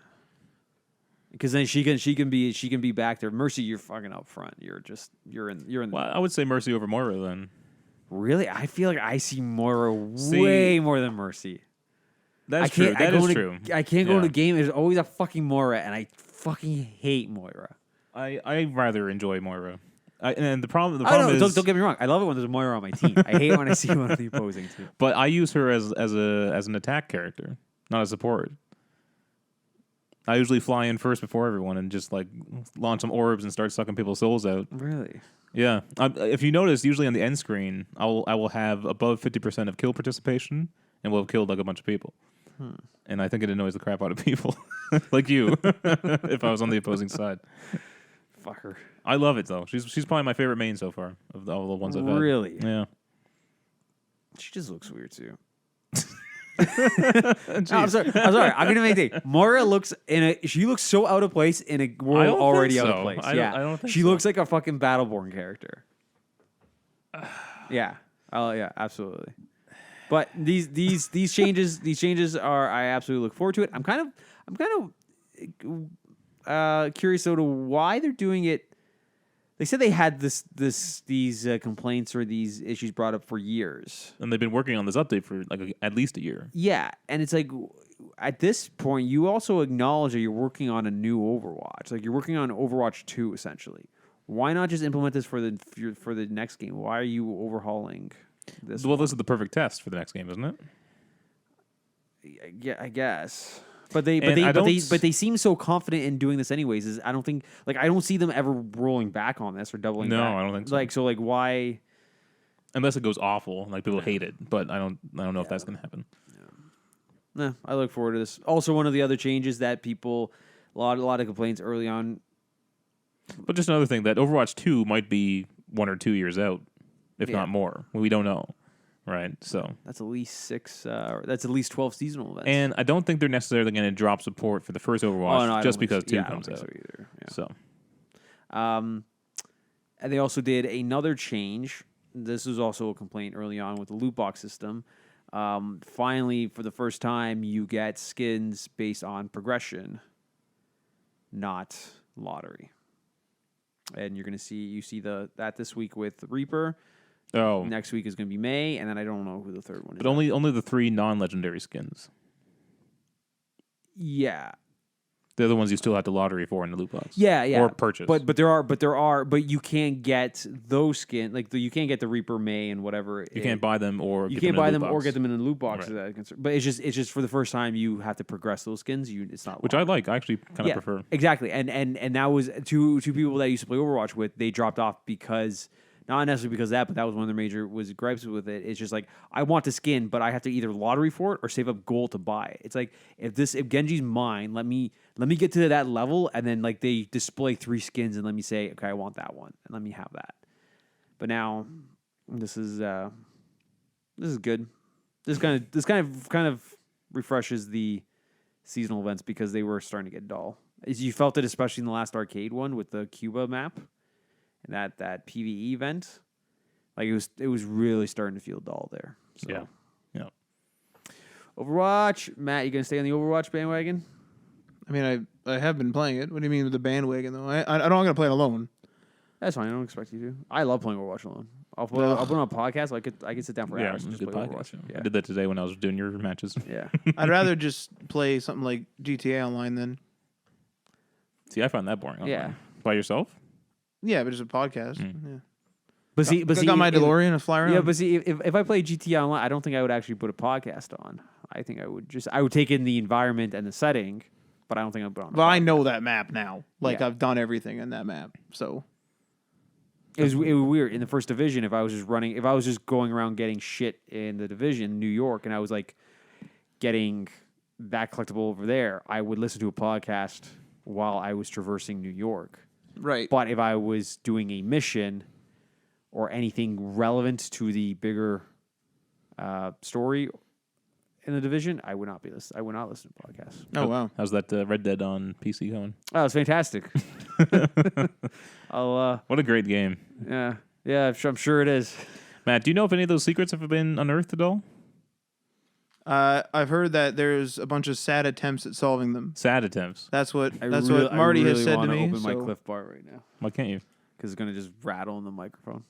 Because then she can be back there. Mercy, you're fucking up front. You're in. Well, I would say Mercy over Moira then. Really, I feel like I see Moira way more than Mercy. That's true. That is true. I can't go to a game. There's always a fucking Moira, and I fucking hate Moira. I rather enjoy Moira. And the problem is... Don't get me wrong. I love it when there's a Moira on my team. I hate it when I see one of the opposing team. But I use her as an attack character, not a support. I usually fly in first before everyone and just like launch some orbs and start sucking people's souls out. Really? Yeah. If you notice, usually on the end screen, I will have above 50% of kill participation, and we'll have killed like a bunch of people. And I think it annoys the crap out of people, like you, if I was on the opposing side. Fucker. I love it though. She's probably my favorite main so far of all the ones I've had. Really? Yeah. She just looks weird too. No, I'm sorry. I'm gonna make it. Moira she looks so out of place in a world already out of place. I don't think she so. looks like a fucking Battleborn character. Yeah. Oh yeah, absolutely. But these changes are, I absolutely look forward to it. I'm kind of curious though to why they're doing it. They said they had these complaints or these issues brought up for years, and they've been working on this update for like at least a year. Yeah, and it's like at this point, you also acknowledge that you're working on a new Overwatch. Like you're working on Overwatch 2 essentially. Why not just implement this for the next game? Why are you overhauling this? Well, this is the perfect test for the next game, isn't it? Yeah, I guess. But And I they seem so confident in doing this anyways. I don't see them ever rolling back on this or doubling No, back. I don't think so. Why? Unless it goes awful, like people hate it, but I don't know if that's gonna happen. Nah, I look forward to this. Also, one of the other changes that people, a lot of complaints early on. But just another thing, that Overwatch 2 might be 1 or 2 years out, if not more. We don't know, right? So That's at least 6. That's at least 12 seasonal events. and I don't think they're necessarily going to drop support for the first Overwatch just because 2 comes out. So either. Yeah. So And they also did another change. This was also a complaint early on with the loot box system. Finally, for the first time, you get skins based on progression, not lottery. And you're going to see that this week with Reaper. oh, Next week is going to be May, and then I don't know who the third one is. but only the 3 non-legendary skins. Yeah. They're the ones you still have to lottery for in the loot box. Yeah, Or purchase. But you can't get those skins, you can't get the Reaper May and whatever. you can't buy them or You get can't them in buy a loot them or box, get them in a loot box. Right. But it's just for the first time you have to progress those skins. It's not which I like. I actually kind of prefer. Exactly. And that was two people that I used to play Overwatch with. They dropped off because not necessarily because of that, but that was one of their major gripes with it. It's just like, I want the skin, but I have to either lottery for it or save up gold to buy it. It's like if Genji's mine, let me get to that level, and then like they display 3 skins and let me say, okay, I want that one, and let me have that. But now this is good. This kind of refreshes the seasonal events because they were starting to get dull. You felt it especially in the last arcade one with the Cuba map and that PvE event. Like it was really starting to feel dull there. So. Yeah. Overwatch, Matt, you gonna stay on the Overwatch bandwagon? I mean, I have been playing it. What do you mean with the bandwagon though? I'm not gonna play it alone. That's fine. I don't expect you to. I love playing Overwatch alone. I'll put on a podcast. So I could sit down for Yeah, hours and it's just a play good Overwatch. podcast. Yeah. I did that today when I was doing your matches. Yeah. I'd rather just play something like GTA Online then. See, I find that boring. online. Yeah. By yourself? Yeah, but it's a podcast. Yeah. But see, I got my DeLorean and fly around. Yeah, but see, if I play GTA Online, I don't think I would actually put a podcast on. I think I would take in the environment and the setting, but I don't think I'd put on. Well, I know that map now. Like Yeah. I've done everything in that map. So It was weird in the first division. If I was just going around getting shit in the division, New York, and I was like getting that collectible over there, I would listen to a podcast while I was traversing New York. right. But if I was doing a mission or anything relevant to the bigger story in the division, I would not listen to podcasts. Oh wow. How's that Red Dead on PC going? Oh, it's fantastic. What a great game. Yeah, I'm sure it is. Matt, do you know if any of those secrets have been unearthed at all? I've heard that there's a bunch of sad attempts at solving them. Sad attempts. That's what Marty has said to me. Open my so- Cliff Bar right now Why can't you? because it's gonna just rattle in the microphone.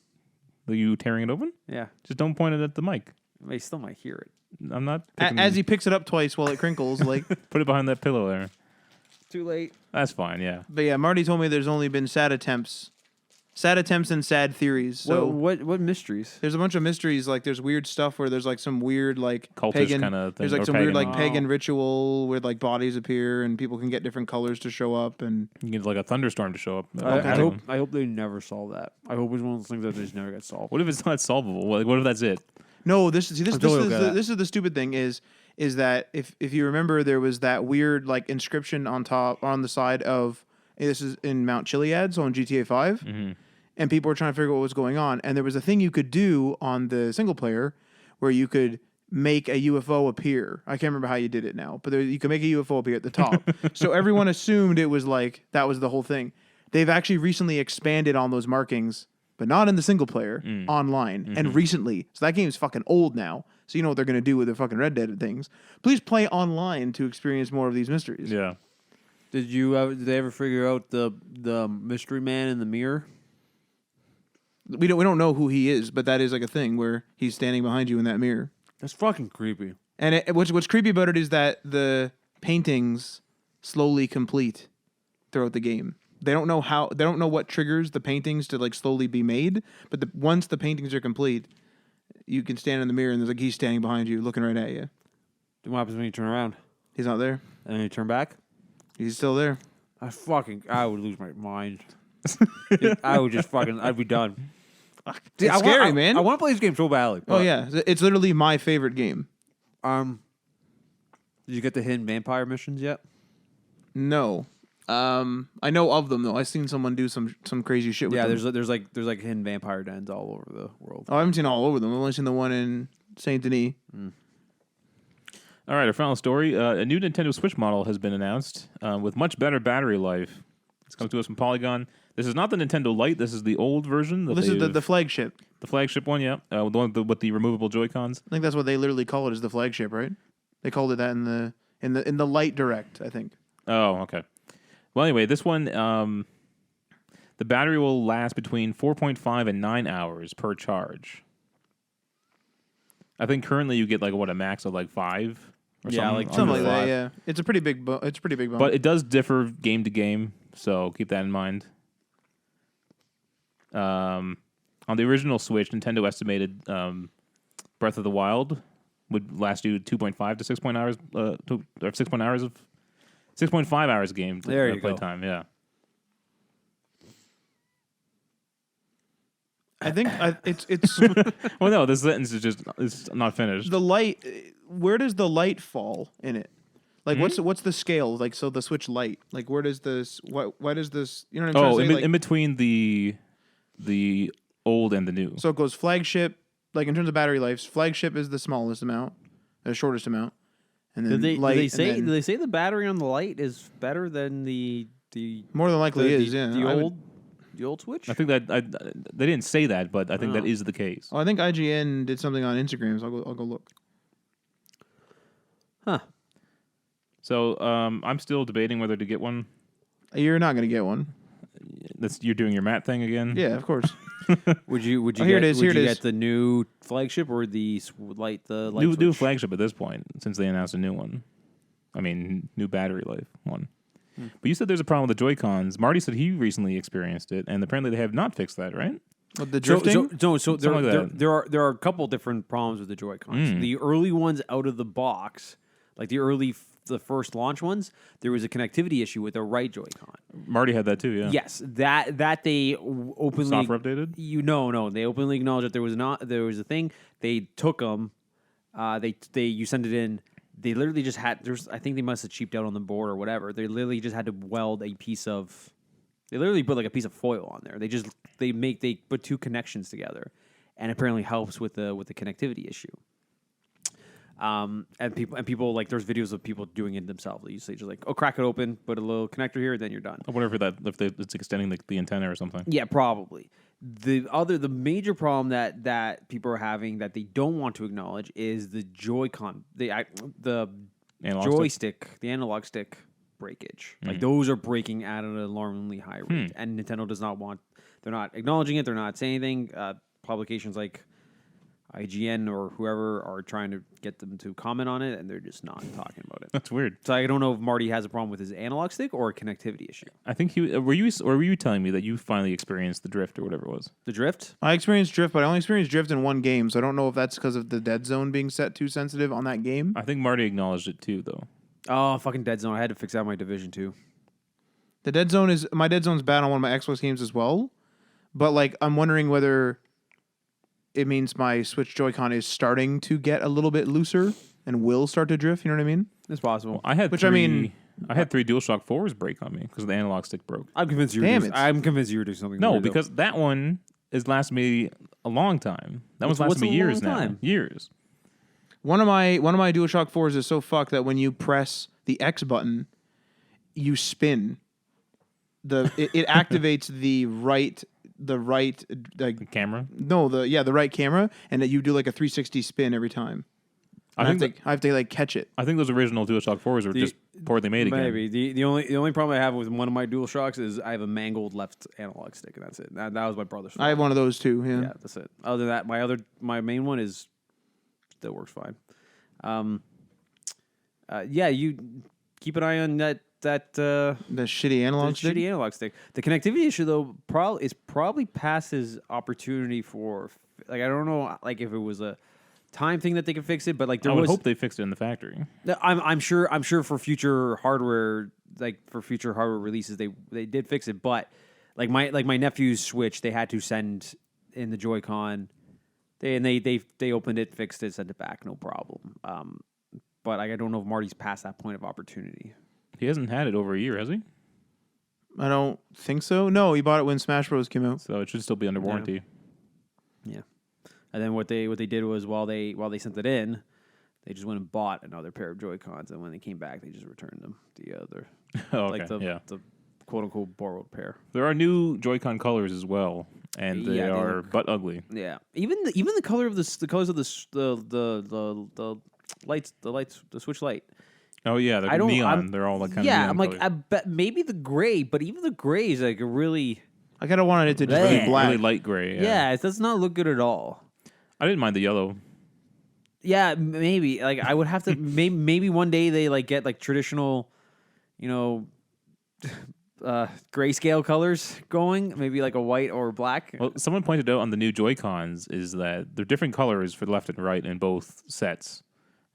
Are you tearing it open? Yeah, Just don't point it at the mic. I still might hear it. I'm not. As he picks it up twice while it crinkles, like. Put it behind that pillow there. Too late. That's fine. Yeah. But yeah, Marty told me there's only been sad attempts and sad theories. So What mysteries? there's a bunch of mysteries. Like there's weird stuff where there's like some weird like Cultish pagan kinda thing, There's like or some weird pagan. like pagan ritual where like bodies appear and people can get different colors to show up and You get like a thunderstorm to show up. I hope they never solve that. I hope it's one of those things that just never get solved. What if it's not solvable? What if that's it? no. This is the stupid thing is that if you remember there was that weird like inscription on the side of this is in Mount Chiliad, so on GTA 5. Mm-hmm. And people were trying to figure out what was going on. And there was a thing you could do on the single player where you could make a UFO appear. I can't remember how you did it now, but you could make a UFO appear at the top. So everyone assumed it was like that was the whole thing. They've actually recently expanded on those markings, but not in the single player, online, and recently. So that game's fucking old now. So you know what they're going to do with their fucking Red Dead things. Please play online to experience more of these mysteries. Yeah. Did they ever figure out the mystery man in the mirror? We don't know who he is, but that is like a thing where he's standing behind you in that mirror. That's fucking creepy. And what's creepy about it is that the paintings slowly complete throughout the game. they don't know what triggers the paintings to like slowly be made. But once the paintings are complete, you can stand in the mirror and there's a geese standing behind you, looking right at you. Then what happens when you turn around? He's not there. And then you turn back? He's still there. I would lose my mind. Dude, I'd be done. Dude, It's scary, man. I want to play this game so badly. Oh yeah, it's literally my favorite game. Did you get the hidden vampire missions yet? No. I know of them though. I've seen someone do some crazy shit with them. There's like hidden vampire dens all over the world. Oh, I haven't seen all over them. I've only seen the one in Saint Denis. All right, our final story. A new Nintendo Switch model has been announced with much better battery life. It's come to us from Polygon. This is not the Nintendo Lite. This is the old version. Well, this is the flagship. The flagship one, yeah. The one with the removable Joy-Cons. I think that's what they literally call it, is the flagship, right? They called it that in the Lite Direct, I think. Oh, okay. Well, anyway, this one, the battery will last between 4.5 and 9 hours per charge. I think currently you get a max of 5 or something. Something like that. Yeah, it's a pretty big bump. But it does differ game to game, so keep that in mind. On the original Switch, Nintendo estimated Breath of the Wild would last you 2.5 to 6.0 hours, or 6.5 hours of game play time. Yeah. I think it's Well, no, this sentence is not finished. the Lite. Where does the Lite fall in it? Like, what's the scale? Like, so the Switch Lite. Like, where does this? Why does this? You know what I'm trying to say? In between the old and the new. So it goes flagship. Like in terms of battery life, flagship is the smallest amount, the shortest amount, and then Did Lite. they say the battery on the Lite is better than the more than likely is the old Switch? I think that they didn't say that, but I think that is the case. Oh, I think IGN did something on Instagram, so I'll go look. Huh. So I'm still debating whether to get one. You're not gonna get one. You're doing your Matt thing again. Yeah, of course. Would you here it is, here it is. get the new flagship or the Lite? The Lite New Switch? flagship at this point, since they announced a new one. I mean, new battery life one. But you said there's a problem with the Joy-Cons. Marty said he recently experienced it, and apparently they have not fixed that, right? But the drifting. There are a couple different problems with the Joy-Cons. The early ones out of the box, like the first launch ones, there was a connectivity issue with the right Joy-Con. Marty had that too, yeah. Yes, that they openly Software updated. No, they openly acknowledged that there was a thing. They took them. You send it in. They literally just had. I think they must have cheaped out on the board or whatever. They literally just had to weld a piece of. They literally put like a piece of foil on there. They put two connections together, and apparently helps with the connectivity issue. And people like there's videos of people doing it themselves. They usually just like, crack it open, put a little connector here, then you're done. I wonder if it's extending the antenna or something. Yeah, probably. The major problem that people are having that they don't want to acknowledge is the Joy-Con, the joystick, the analog stick breakage. Like those are breaking at an alarmingly high rate, and Nintendo does not want. They're not acknowledging it. They're not saying anything. Publications like IGN or whoever are trying to get them to comment on it, and they're just not talking about it. That's weird. So I don't know if Marty has a problem with his analog stick or a connectivity issue. I think were you telling me that you finally experienced the drift or whatever it was? The drift? I experienced drift, but I only experienced drift in one game, so I don't know if that's because of the dead zone being set too sensitive on that game. I think Marty acknowledged it too, though. Oh, fucking dead zone! I had to fix out my Division 2. The dead zone is bad on one of my Xbox games as well, but like I'm wondering whether it means my Switch Joy-Con is starting to get a little bit looser and will start to drift. You know what I mean? It's possible. Well, I had three DualShock 4s break on me because the analog stick broke. I'm convinced you were doing something. No, weird, because that one has lasted me a long time. That one's lasted me years now. Years. One of my DualShock 4s is so fucked that when you press the X button, you spin. It activates the right like Camera? No, the right camera, and that you do like a 360 spin every time. I have to like catch it. I think those original DualShock 4s were just poorly made again. Maybe the only problem I have with one of my DualShocks is I have a mangled left analog stick, and that's it. That was my brother's fault. I have one of those too. Yeah, that's it. Other than that, my main one is still works fine. You keep an eye on that the shitty analog stick. shitty analog stick. The connectivity issue though probably past his opportunity for like I don't know like if it was a time thing that they could fix it, but like I would hope they fixed it in the factory. I'm sure for future hardware releases they did fix it, but like my nephew's Switch they had to send in the Joy-Con. They opened it, fixed it, sent it back, no problem. But I don't know if Marty's past that point of opportunity. He hasn't had it over a year, has he? I don't think so. No, he bought it when Smash Bros. Came out. So it should still be under warranty. Yeah. And then what they did was while they sent it in, they just went and bought another pair of Joy-Cons, and when they came back, they just returned them. The other, the quote unquote borrowed pair. There are new Joy-Con colors as well, and they are butt ugly. Yeah, even the color of the colors of the lights, the Switch light. Oh yeah, they're neon. They're all like kind of neon I'm like colors. I bet maybe the gray, but even the gray is like a really. I kind of wanted it to just be black. Really light gray. Yeah, it does not look good at all. I didn't mind the yellow. Yeah, maybe. Like I would have to. maybe one day they like get like traditional, grayscale colors going. Maybe like a white or black. Well, someone pointed out on the new Joy-Cons is that they're different colors for the left and right in both sets,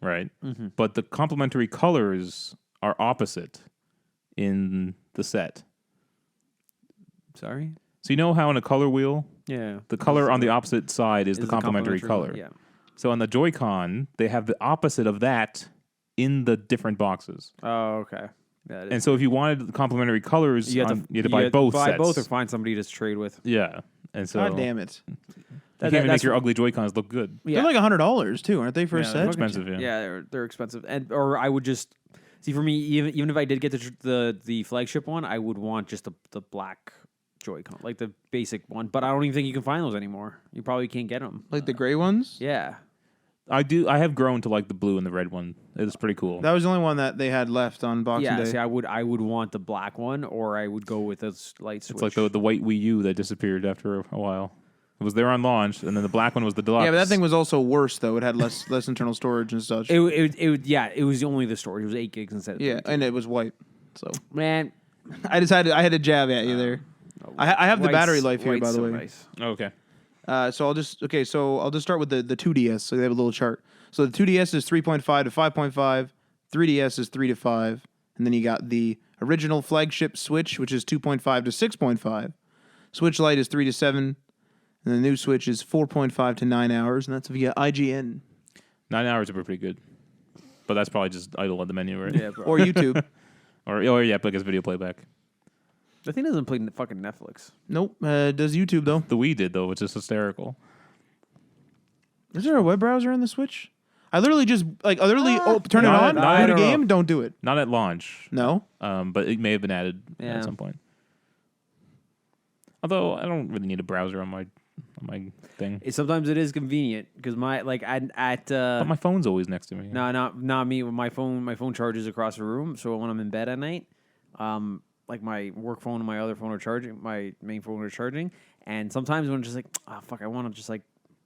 right? Mm-hmm. But the complementary colors are opposite in the set. Sorry. So you know how in a color wheel, the color on the opposite side is the complementary color. Yeah. So on the Joy-Con, they have the opposite of that in the different boxes. Oh, okay. Yeah, and so if you wanted the complementary colors, you had to buy both sets. Both or find somebody to trade with. Yeah. And so God damn it. You can't even make your ugly Joy-Cons look good. Yeah. They're like $100 too, aren't they, for a set? They're expensive, yeah. Yeah, they're expensive. Or I would just see for me, even if I did get the flagship one, I would want just the black Joy-Con, like the basic one. But I don't even think you can find those anymore. You probably can't get them. Like the gray ones? Yeah. I have grown to like the blue and the red one. It's pretty cool. That was the only one that they had left on Boxing Day. See, I would want the black one, or I would go with this light switch. It's like the white Wii U that disappeared after a while. It was there on launch, and then the black one was the deluxe. Yeah, but that thing was also worse though. It had less internal storage and such. It was only the storage. It was 8 gigs instead of 32. And it was white. So man, I had to jab at you there. I have the battery life here, by the way. Nice. Okay. So I'll just start with the 2DS. So they have a little chart. So the 2DS is 3.5 to 5.5, 3DS is 3 to 5, and then you got the original flagship Switch, which is 2.5 to 6.5. Switch Lite is 3 to 7, and the new Switch is 4.5 to 9 hours, and that's via IGN. 9 hours would be pretty good, but that's probably just idle at the menu, right? Yeah, or YouTube. or because video playback. The thing doesn't play fucking Netflix. Nope, does YouTube though. The Wii did though, which is hysterical. Is there a web browser in the Switch? I literally just turn it on, boot a game, don't do it. Not at launch. No. But it may have been added at some point. Although I don't really need a browser on my thing. Sometimes it is convenient because but my phone's always next to me. No, not me. My phone charges across the room, so when I'm in bed at night, like my work phone and my other phone are charging. My main phone are charging, and sometimes when I'm just like, oh fuck, I want to just like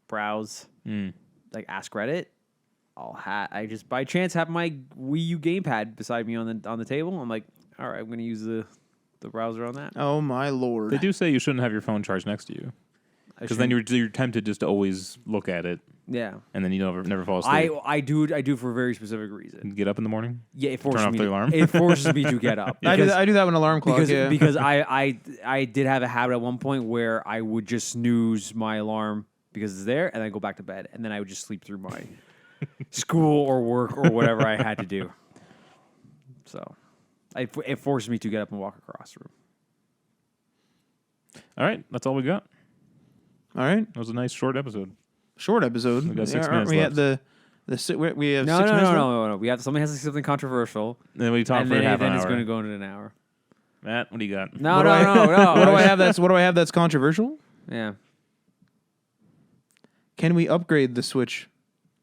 browse, like ask Reddit. I just by chance have my Wii U gamepad beside me on the table. I'm like, all right, I'm gonna use the browser on that. Oh my lord! They do say you shouldn't have your phone charged next to you because then you're tempted just to always look at it. Yeah, and then you never fall asleep. I do for a very specific reason. Get up in the morning. Yeah, it forces turn off me. the alarm. It forces me to get up. I do that with an alarm clock. Because I did have a habit at one point where I would just snooze my alarm because it's there, and then go back to bed, and then I would just sleep through my school or work or whatever I had to do. So it forced me to get up and walk across the room. All right, that's all we got. All right, that was a nice short episode. Short episode. We got 6 minutes we left. We have no, 6 minutes. No. We have somebody has to say something controversial. Then we talk and for then, half an then hour. it's going to go into an hour. Matt, what do you got? No. What do I have that's controversial? Yeah. Can we upgrade the Switch?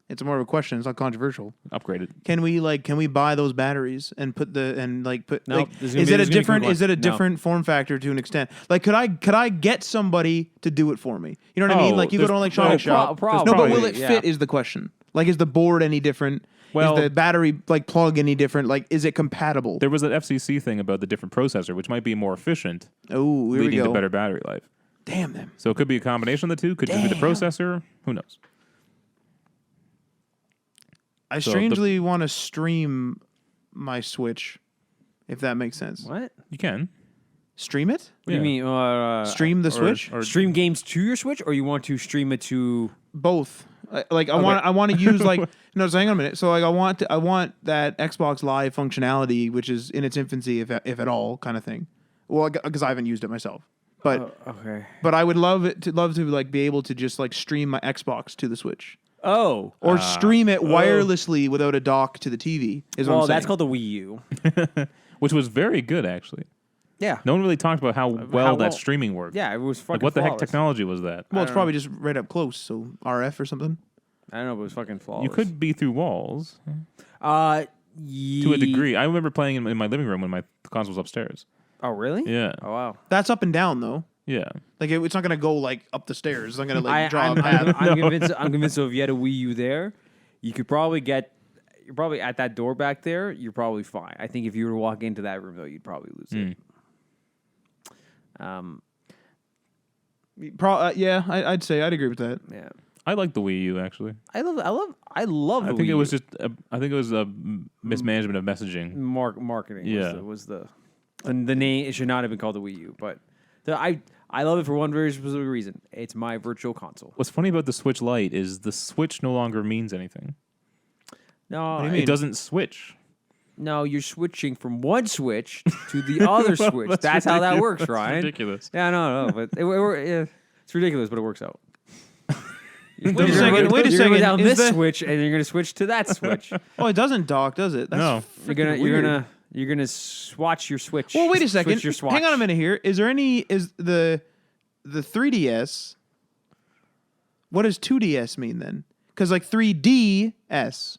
It's more of a question. It's not controversial. Upgrade it. Can we buy those batteries and put Nope, is it a different form factor to an extent? Like could I get somebody to do it for me? You know what I mean? Like you go to an electronics shop. Probably, no, but will it fit is the question. Like, is the board any different? Well- is the battery like plug any different? Like, is it compatible? There was an FCC thing about the different processor, which might be more efficient, Oh, here we leading to go. better battery life. Damn them. So it could be a combination of the two. Could just be the processor. Who knows? I So strangely want to stream my Switch, if that makes sense. What? You can. Stream it? What do you mean? Stream the Switch? or- Stream games to your Switch, or you want to stream it to? Both. I want to use like no. So hang on a minute. So like I want that Xbox Live functionality, which is in its infancy, if at all, kind of thing. Well, because I haven't used it myself, but Okay. but I would love to like be able to just like stream my Xbox to the Switch Oh. or stream it wirelessly without a dock to the TV. Is what I'm Well, saying. that's called the Wii U. Which was very good, actually. Yeah. No one really talked about how well that well- streaming worked. Yeah, it was fucking. Like, what the heck flawless. technology was that? Well, it's probably just right up close, so RF or something. I don't know, but it was fucking flawless. You could be through walls to to a degree. I remember playing in my living room when my console was upstairs. Oh, really? Yeah. Oh, wow. That's up and down though. Yeah. Like it's not gonna go like up the stairs. It's not gonna like I, draw I'm, a path. I'm convinced. I'm convinced. So if you had a Wii U there, you could probably get. You're probably at that door back there. You're probably fine. I think if you were to walk into that room though, you'd probably lose it. Yeah, I'd say I'd agree with that. Yeah. I like the Wii U, actually. I love. I the think Wii it was U. just I think it was a mismanagement of messaging. Marketing. Yeah. Was the and the name. It should not have been called the Wii U, but I love it for one very specific reason. It's my virtual console. What's funny about the Switch Lite is the Switch no longer means anything. No, do you mean? It doesn't switch. no, you're switching from one Switch to the other Switch. That's how that works, That's Ryan. ridiculous. Yeah, no, but yeah, it's ridiculous, but it works out. Wait a second. You're gonna go down Is this the- switch, and you're gonna switch to that switch. Oh, it doesn't dock, does it? That's No. You're gonna swatch your switch. Well, wait a Switch second. your swatch. Hang on a minute here. Is the 3DS? What does 2DS mean then? Because like 3DS,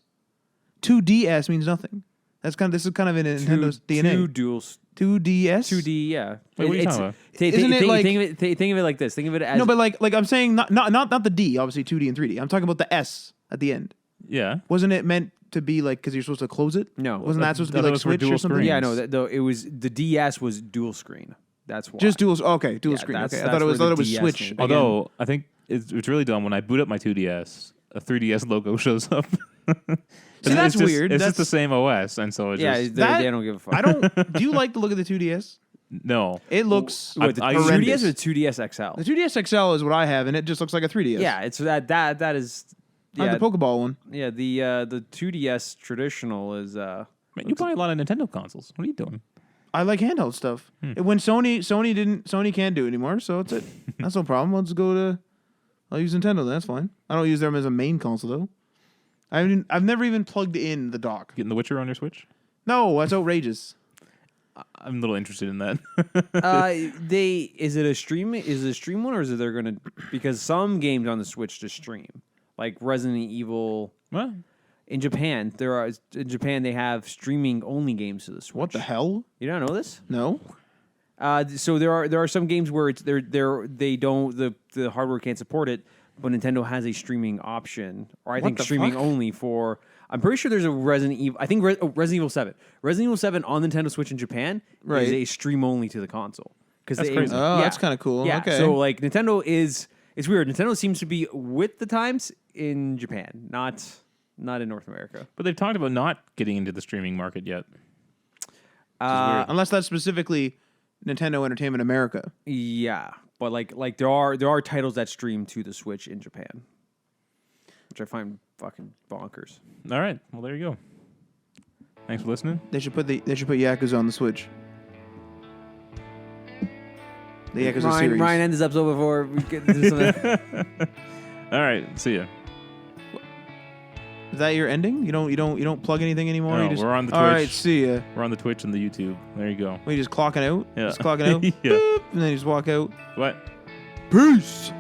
2DS means nothing. This is kind of in Nintendo's DNA. Two duals. 2DS. 2D, yeah. Wait, what are you talking about? Isn't it like- think of it like this. Think of it as No, but like I'm saying not the D, obviously 2D and 3D. I'm talking about the S at the end. Yeah. Wasn't it meant to be like because you're supposed to close it? No. Wasn't that supposed to be thought like those were Switch dual or something? screens. yeah, no. Though it was the DS was dual screen. That's why. Just dual. Okay, dual Yeah, screen. that's- Okay, I that's thought it was where the was DS Switch. came. again. Although I think it's really dumb when I boot up my 2DS, a 3DS logo shows up. See, that's just, weird. It's That's- just the same OS, and so it yeah, just they don't give a fuck. I don't. Do you like the look of the 2DS? no. It looks Wait, the I- 2DS or the 2DS XL? The 2DS XL is what I have, and it just looks like a 3DS. Yeah, it's that is. I Yeah, have the Pokeball one. yeah. The 2DS traditional is Man, you buy a lot of Nintendo consoles. What are you doing? I like handheld stuff. When Sony can't do it anymore, so it's it. That's no problem. I'll use Nintendo. Then. That's fine. I don't use them as a main console though. I've never even plugged in the dock. Getting The Witcher on your Switch? No, that's outrageous. I'm a little interested in that. is it a stream one or is it they're gonna because some games on the Switch to stream like Resident Evil What? in Japan they have streaming only games to the Switch. What the hell? You don't know this? No. So there are some games where the hardware can't support it, but Nintendo has a streaming option, or I think the streaming fuck? only for. I'm pretty sure there's a Resident Evil. I think Resident Evil 7. Resident Evil 7 on Nintendo Switch in Japan Right. is a stream only to the console. That's crazy. Oh, that's kinda cool. Yeah. Okay. So like Nintendo is it's weird. Nintendo seems to be with the times in Japan, not in North America. But they've talked about not getting into the streaming market yet. Unless that's specifically Nintendo Entertainment America. Yeah, but like there are titles that stream to the Switch in Japan, which I find fucking bonkers. All right. Well, there you go. Thanks for listening. They should put Yakuza on the Switch. The Yakuza series. Ryan, end this episode before we get into something. All right. See ya. Is that your ending? You don't plug anything anymore. No, You just, we're on the All right, Twitch. see ya. We're on the Twitch and the YouTube. There you go. We just clocking out. Yeah. Just clocking out. Yeah. Boop, and then you just walk out. What? Peace.